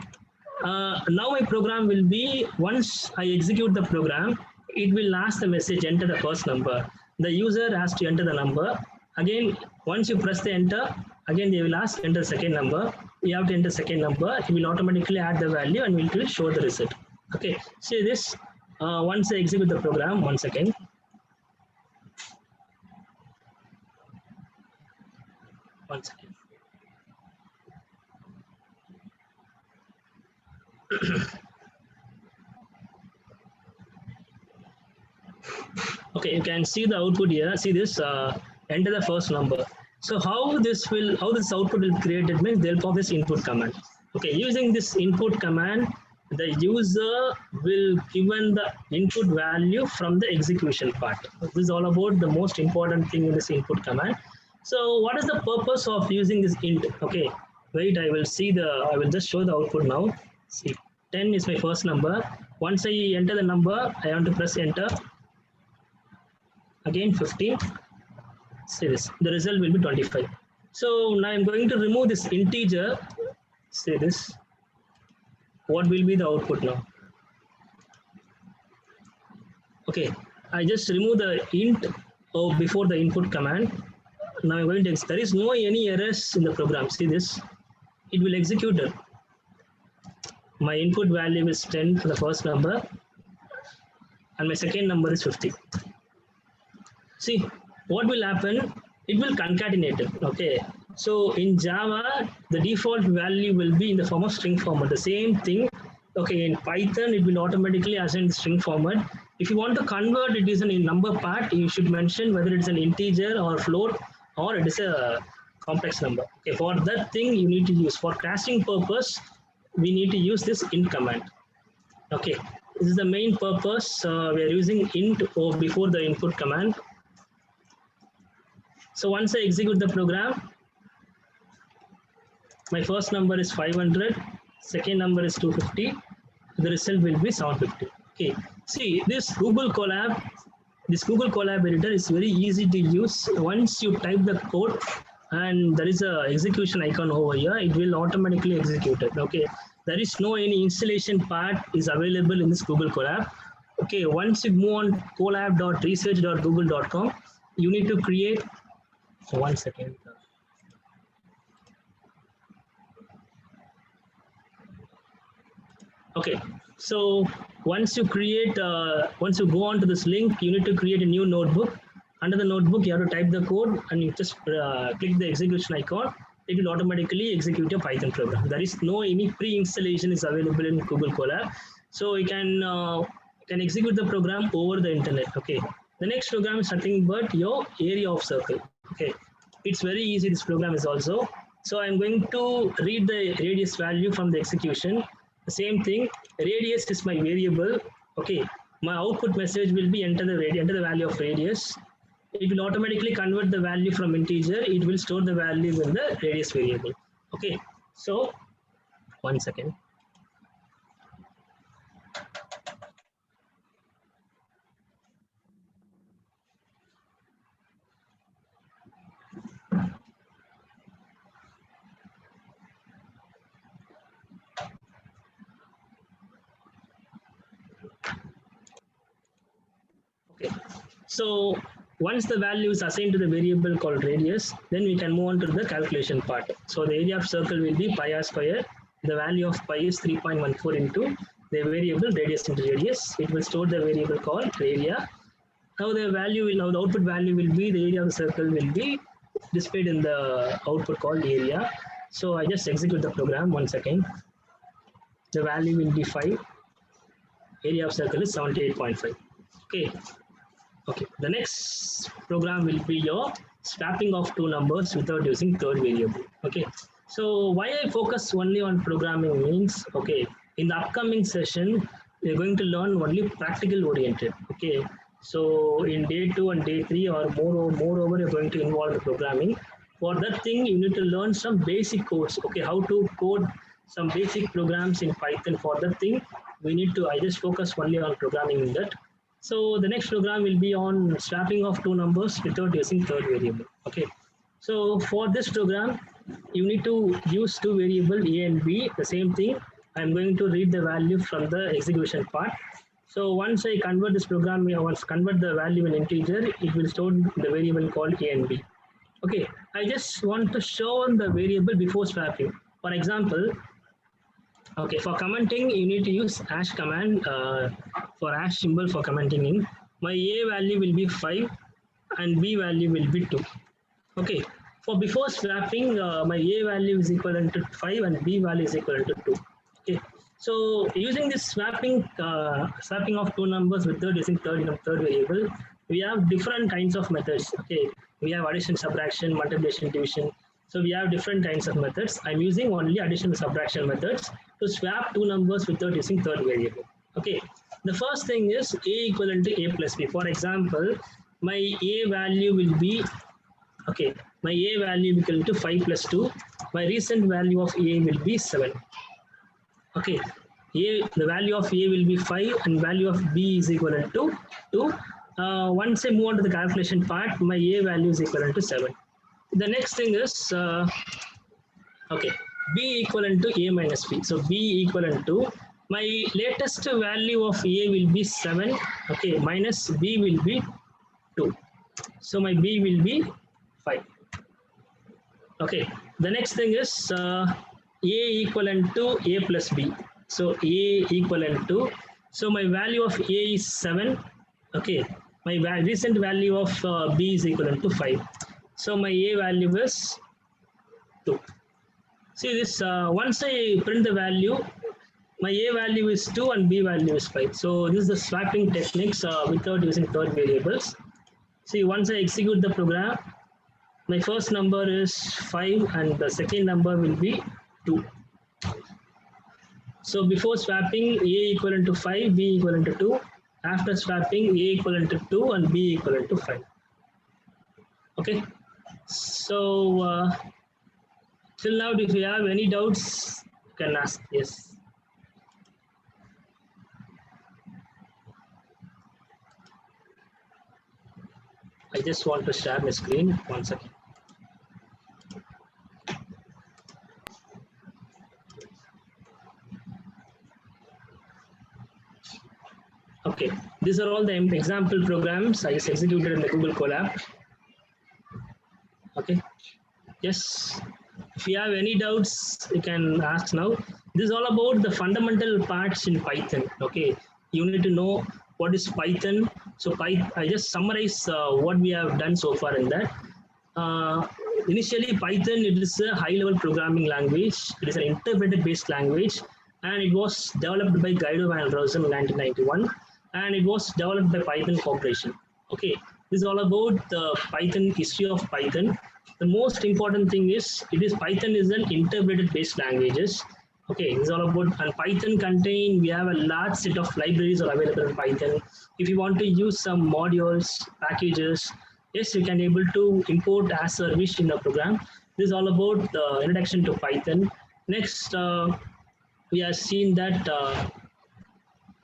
now my program will be, once I execute the program, it will ask the message, enter the first number. The user has to enter the number. Again, once you press the enter, again they will ask enter second number. You have to enter second number. It will automatically add the value and it will show the result. Okay, see this. Once I execute the program, 1 second. One second. Okay, you can see the output here. See this, enter the first number. So how this output will create, it means they'll pop this input command. Okay, using this input command, the user will given the input value from the execution part. This is all about the most important thing in this input command. So what is the purpose of using this int? Okay, wait, I will just show the output now. See, 10 is my first number. Once I enter the number, I want to press enter. Again 15. See this, the result will be 25. So now I'm going to remove this integer. Say this. What will be the output now? Okay, I just remove the int before the input command. Now I'm going to, there is no any errors in the program. See this, it will execute it. My input value is 10 for the first number and my second number is 50. See what will happen, it will concatenate it. Okay, so in Java the default value will be in the form of string format, the same thing. Okay, in Python it will automatically assign the string format. If you want to convert it is in number part, you should mention whether it's an integer or float or it is a complex number. Okay, for that thing you need to use, for casting purpose we need to use this int command. Okay, this is the main purpose. We are using int before the input command. So once I execute the program, my first number is 500, second number is 250, the result will be 750. Okay, see this Google Colab editor is very easy to use. Once you type the code and there is a execution icon over here, it will automatically execute it. Okay, there is no any installation part is available in this Google Colab. Okay, once you move on colab.research.google.com, you need to create, 1 second. Okay, so once you go on to this link, you need to create a new notebook. Under the notebook, you have to type the code and you just click the execution icon. It will automatically execute your Python program. There is no any pre-installation is available in Google Colab. So you can execute the program over the internet. Okay, the next program is nothing but your area of circle. Okay, it's very easy. This program is also. So I'm going to read the radius value from the execution. The same thing, radius is my variable. Okay, my output message will be enter the value of radius. It will automatically convert the value from integer. It will store the value in the radius variable. Okay, so 1 second. Okay, so once the value is assigned to the variable called radius, then we can move on to the calculation part. So the area of circle will be pi r square. The value of pi is 3.14 into the variable radius into radius. It will store the variable called area. Now the output value will be, the area of the circle will be displayed in the output called area. So I just execute the program, 1 second. The value will be 5. Area of circle is 78.5. Okay. Okay, the next program will be your swapping of two numbers without using third variable. Okay, so why I focus only on programming means, okay, in the upcoming session, we're going to learn only practical oriented. Okay, so in day 2 and day 3 or moreover, you're going to involve the programming. For that thing, you need to learn some basic codes. Okay, how to code some basic programs in Python. For that thing, I just focus only on programming in that. So the next program will be on swapping of two numbers without using third variable. Okay. So for this program, you need to use two variable A and B, the same thing. I'm going to read the value from the execution part. So once I convert this program, once convert the value in integer, it will store the variable called A and B. Okay, I just want to show the variable before swapping. For example, okay, for commenting, you need to use hash command for hash symbol for commenting in. My A value will be 5 and B value will be 2. Okay, for before swapping, my A value is equivalent to 5 and B value is equivalent to 2. Okay, so using this swapping of two numbers without using third variable, we have different kinds of methods. Okay, we have addition, subtraction, multiplication, division. So we have different kinds of methods. I'm using only addition and subtraction methods to swap two numbers without using third variable. Okay, the first thing is A equivalent to A plus B. For example, my A value will be, okay, my A value equal to 5 plus 2. My recent value of A will be 7. Okay, the value of A will be 5 and value of B is equivalent to 2. Once I move on to the calculation part, my A value is equivalent to 7. The next thing is, okay, B equivalent to A minus B. So B equivalent to, my latest value of A will be 7, okay, minus B will be 2. So my B will be 5. Okay, the next thing is A equivalent to A plus B. So A equivalent to, so my value of A is 7. Okay, my recent value of B is equivalent to 5. So my A value is 2. See this, once I print the value, my A value is 2 and B value is 5. So this is the swapping techniques without using third variables. See, once I execute the program, my first number is 5 and the second number will be 2. So before swapping, A equivalent to 5, B equivalent to 2. After swapping, A equivalent to 2 and B equivalent to 5. Okay. So till now, if you have any doubts, you can ask. Yes. I just want to share my screen. 1 second. Okay, these are all the example programs I just executed in the Google Colab. Okay, yes, if you have any doubts, you can ask now. This is all about the fundamental parts in Python. Okay, you need to know what is Python. So I just summarize what we have done so far in that. Initially, Python, it is a high-level programming language. It is an interpreter-based language, and it was developed by Guido van Rossum in 1991, and it was developed by Python Corporation. Okay, this is all about the Python history of Python. The most important thing is Python is an interpreter-based languages. Okay, it's all about, and Python contain, we have a large set of libraries are available in Python. If you want to use some modules, packages, yes, you can able to import as a wish in the program. This is all about the introduction to Python. Next, we have seen that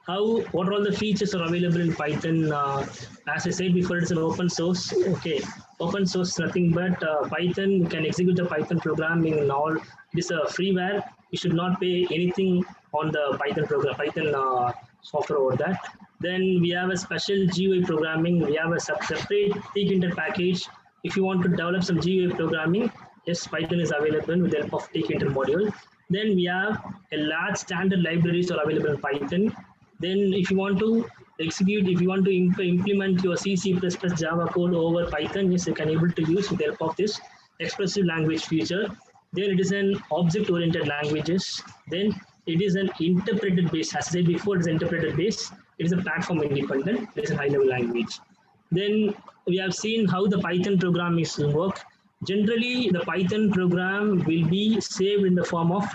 what are all the features are available in Python. As I said before, it's an open source. Okay, open source nothing but Python. You can execute the Python programming in all. It is a freeware. You should not pay anything on the Python program, Python software over that. Then we have a special GUI programming. We have a separate tkinter package. If you want to develop some GUI programming, yes, Python is available with the help of tkinter module. Then we have a large standard libraries are available in Python. Then if you want to execute, if you want to implement your C, C++, Java code over Python, yes, you can able to use with the help of this expressive language feature. Then it is an object-oriented languages. Then it is an interpreted base. As I said before, it is interpreted base. It is a platform independent. It is a high-level language. Then we have seen how the Python program is work. Generally, the Python program will be saved in the form of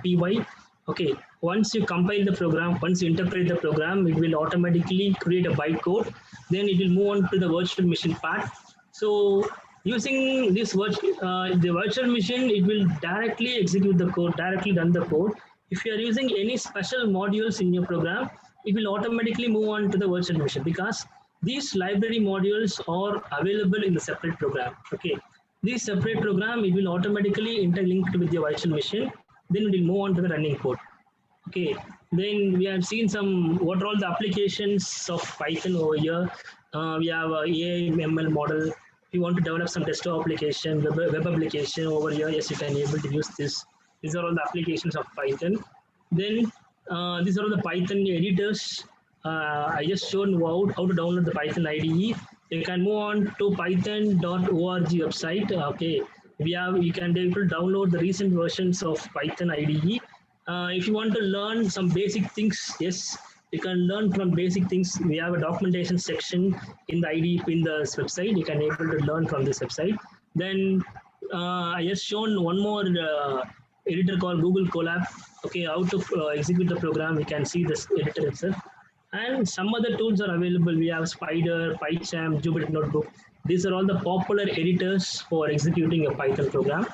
.py. Okay, once you compile the program, once you interpret the program, it will automatically create a bytecode. Then it will move on to the virtual machine part. So using this the virtual machine, it will directly execute the code, directly run the code. If you are using any special modules in your program, it will automatically move on to the virtual machine because these library modules are available in the separate program. Okay, this separate program it will automatically interlinked with your virtual machine. Then it will move on to the running code. Okay, then we have seen some what are all the applications of Python over here. We have a AI ML model. If you want to develop some desktop application, web application over here, yes, you can able to use this. These are all the applications of Python. Then these are all the Python editors. I just shown how to download the Python IDE. You can move on to python.org website. Okay, you can able to download the recent versions of Python IDE. If you want to learn some basic things, yes, you can learn from basic things. We have a documentation section in the ID in the website. You can able to learn from this website. Then I just shown one more editor called Google Colab. Okay, how to execute the program. We can see this editor itself. And some other tools are available. We have Spider, PyCharm, Jupyter Notebook. These are all the popular editors for executing a Python program.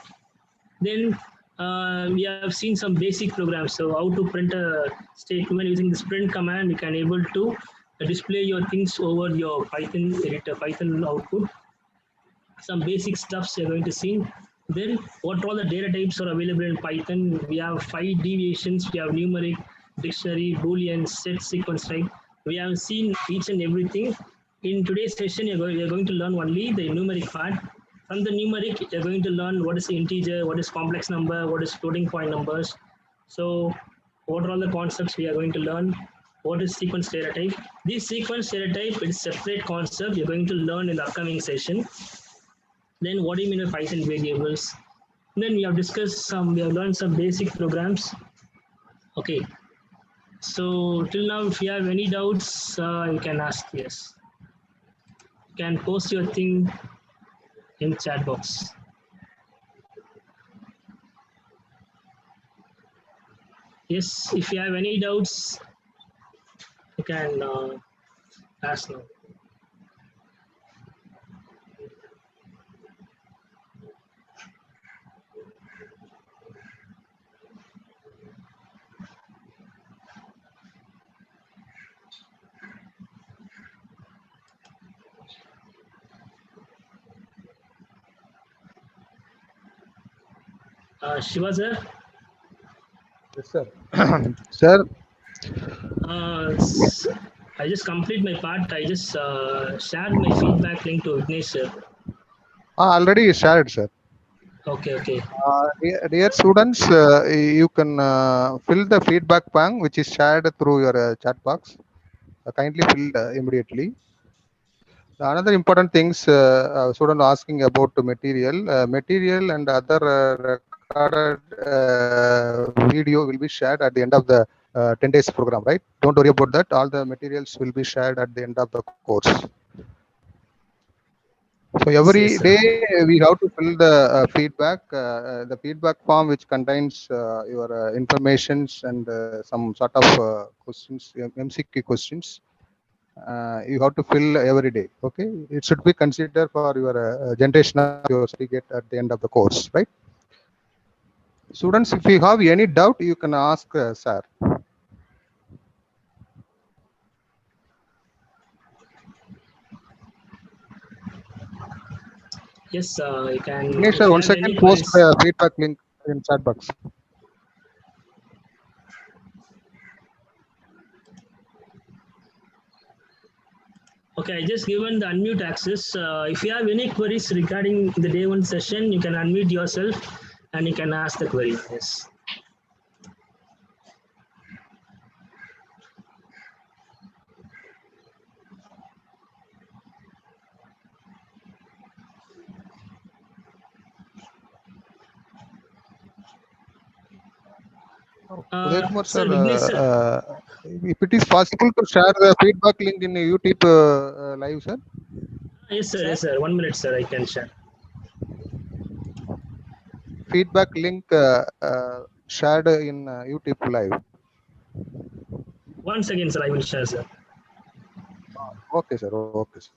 Then we have seen some basic programs. So how to print a statement using this print command, you can able to display your things over your Python editor, Python output. Some basic stuffs you're going to see. Then what all the data types are available in Python? We have 5 deviations. We have numeric, dictionary, boolean, set, sequence type. We have seen each and everything. In today's session, you're going to learn only the numeric part. From the numeric, you're going to learn what is integer, what is complex number, what is floating point numbers. So what are all the concepts we are going to learn? What is sequence data type? This sequence data type is a separate concept you're going to learn in the upcoming session. Then what do you mean by Python variables? Then we have learned some basic programs. Okay. So till now, if you have any doubts, you can ask. Yes. You can post your thing in chat box. Yes, if you have any doubts, you can ask now. Shiva sir? Yes, sir. Sir, I just complete my part. I just shared my feedback link to Vignesh sir. already shared, sir. Okay, okay. Dear students, you can fill the feedback bang which is shared through your chat box. Kindly fill immediately. Another important things, student asking about the material and other recorded video will be shared at the end of the 10 days program, right? Don't worry about that. All the materials will be shared at the end of the course. So every Yes, day we have to fill the feedback form which contains your informations and some sort of questions, MCQ questions. You have to fill every day. Okay, it should be considered for your generation of your certificate at the end of the course, right? Students, if you have any doubt, you can ask sir. Yes, you can. Vignesh If sir, you once have again any post queries, the feedback link in chat box. okay, I just given the unmute access. If you have any queries regarding the day one session, you can unmute yourself and you can ask the query. Yes. Udayakumar sir, Sir, Vignesh sir. if it is possible to share the feedback link in YouTube live, sir. Yes, sir. Yes, sir. 1 minute, sir. I can share. Feedback link shared in YouTube live. Once again, sir, I will share, sir. Okay, sir. Okay, sir.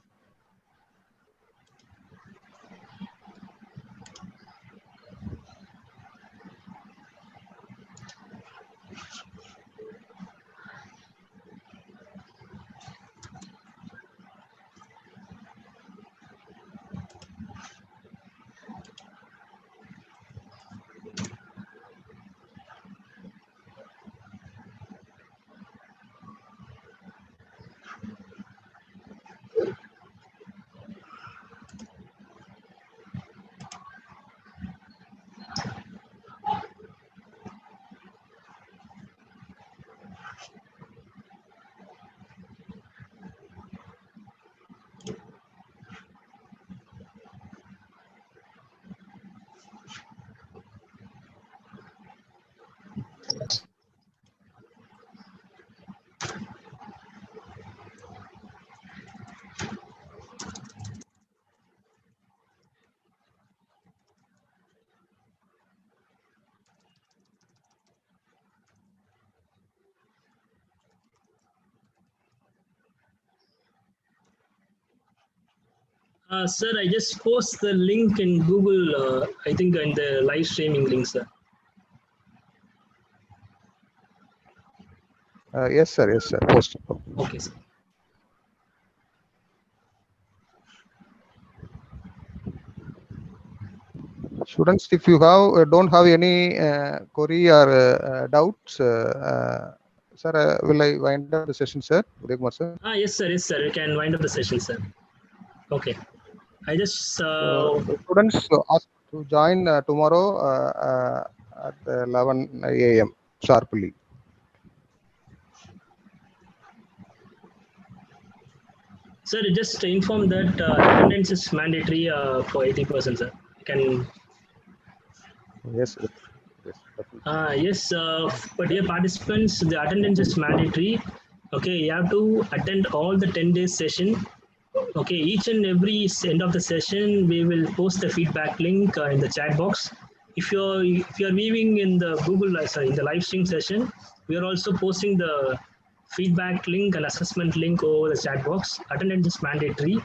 Sir, I just post the link in Google, I think in the live streaming link, sir. Yes, sir. Yes, sir. Post. Okay, sir. Students, if you have don't have any query or doubts, sir, will I wind up the session, sir? Udaykumar, sir. Yes, sir. Yes, sir. You can wind up the session, sir. Okay. I just The students asked to join tomorrow at 11 a.m. sharply. sir, just inform that attendance is mandatory for 80%, sir. You can. Yes, yes, definitely. Yes, but dear participants, the attendance is mandatory. Okay, you have to attend all the 10 days session. Okay, each and every end of the session, we will post the feedback link in the chat box. If you're viewing in the Google, sorry, in the live stream session, we are also posting the feedback link and assessment link over the chat box. Attendance is mandatory.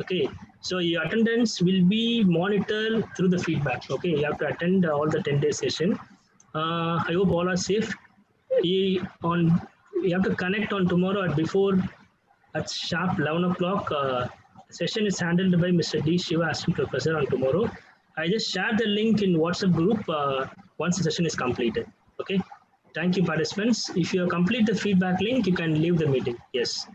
Okay, so your attendance will be monitored through the feedback. Okay, you have to attend all the 10-day session. I hope all are safe. You have to connect on tomorrow at sharp 11 o'clock. Session is handled by Mr. D. Shiva, Assistant Professor, on tomorrow. I just shared the link in WhatsApp group once the session is completed. Okay. Thank you, participants. If you complete the feedback link, you can leave the meeting. Yes.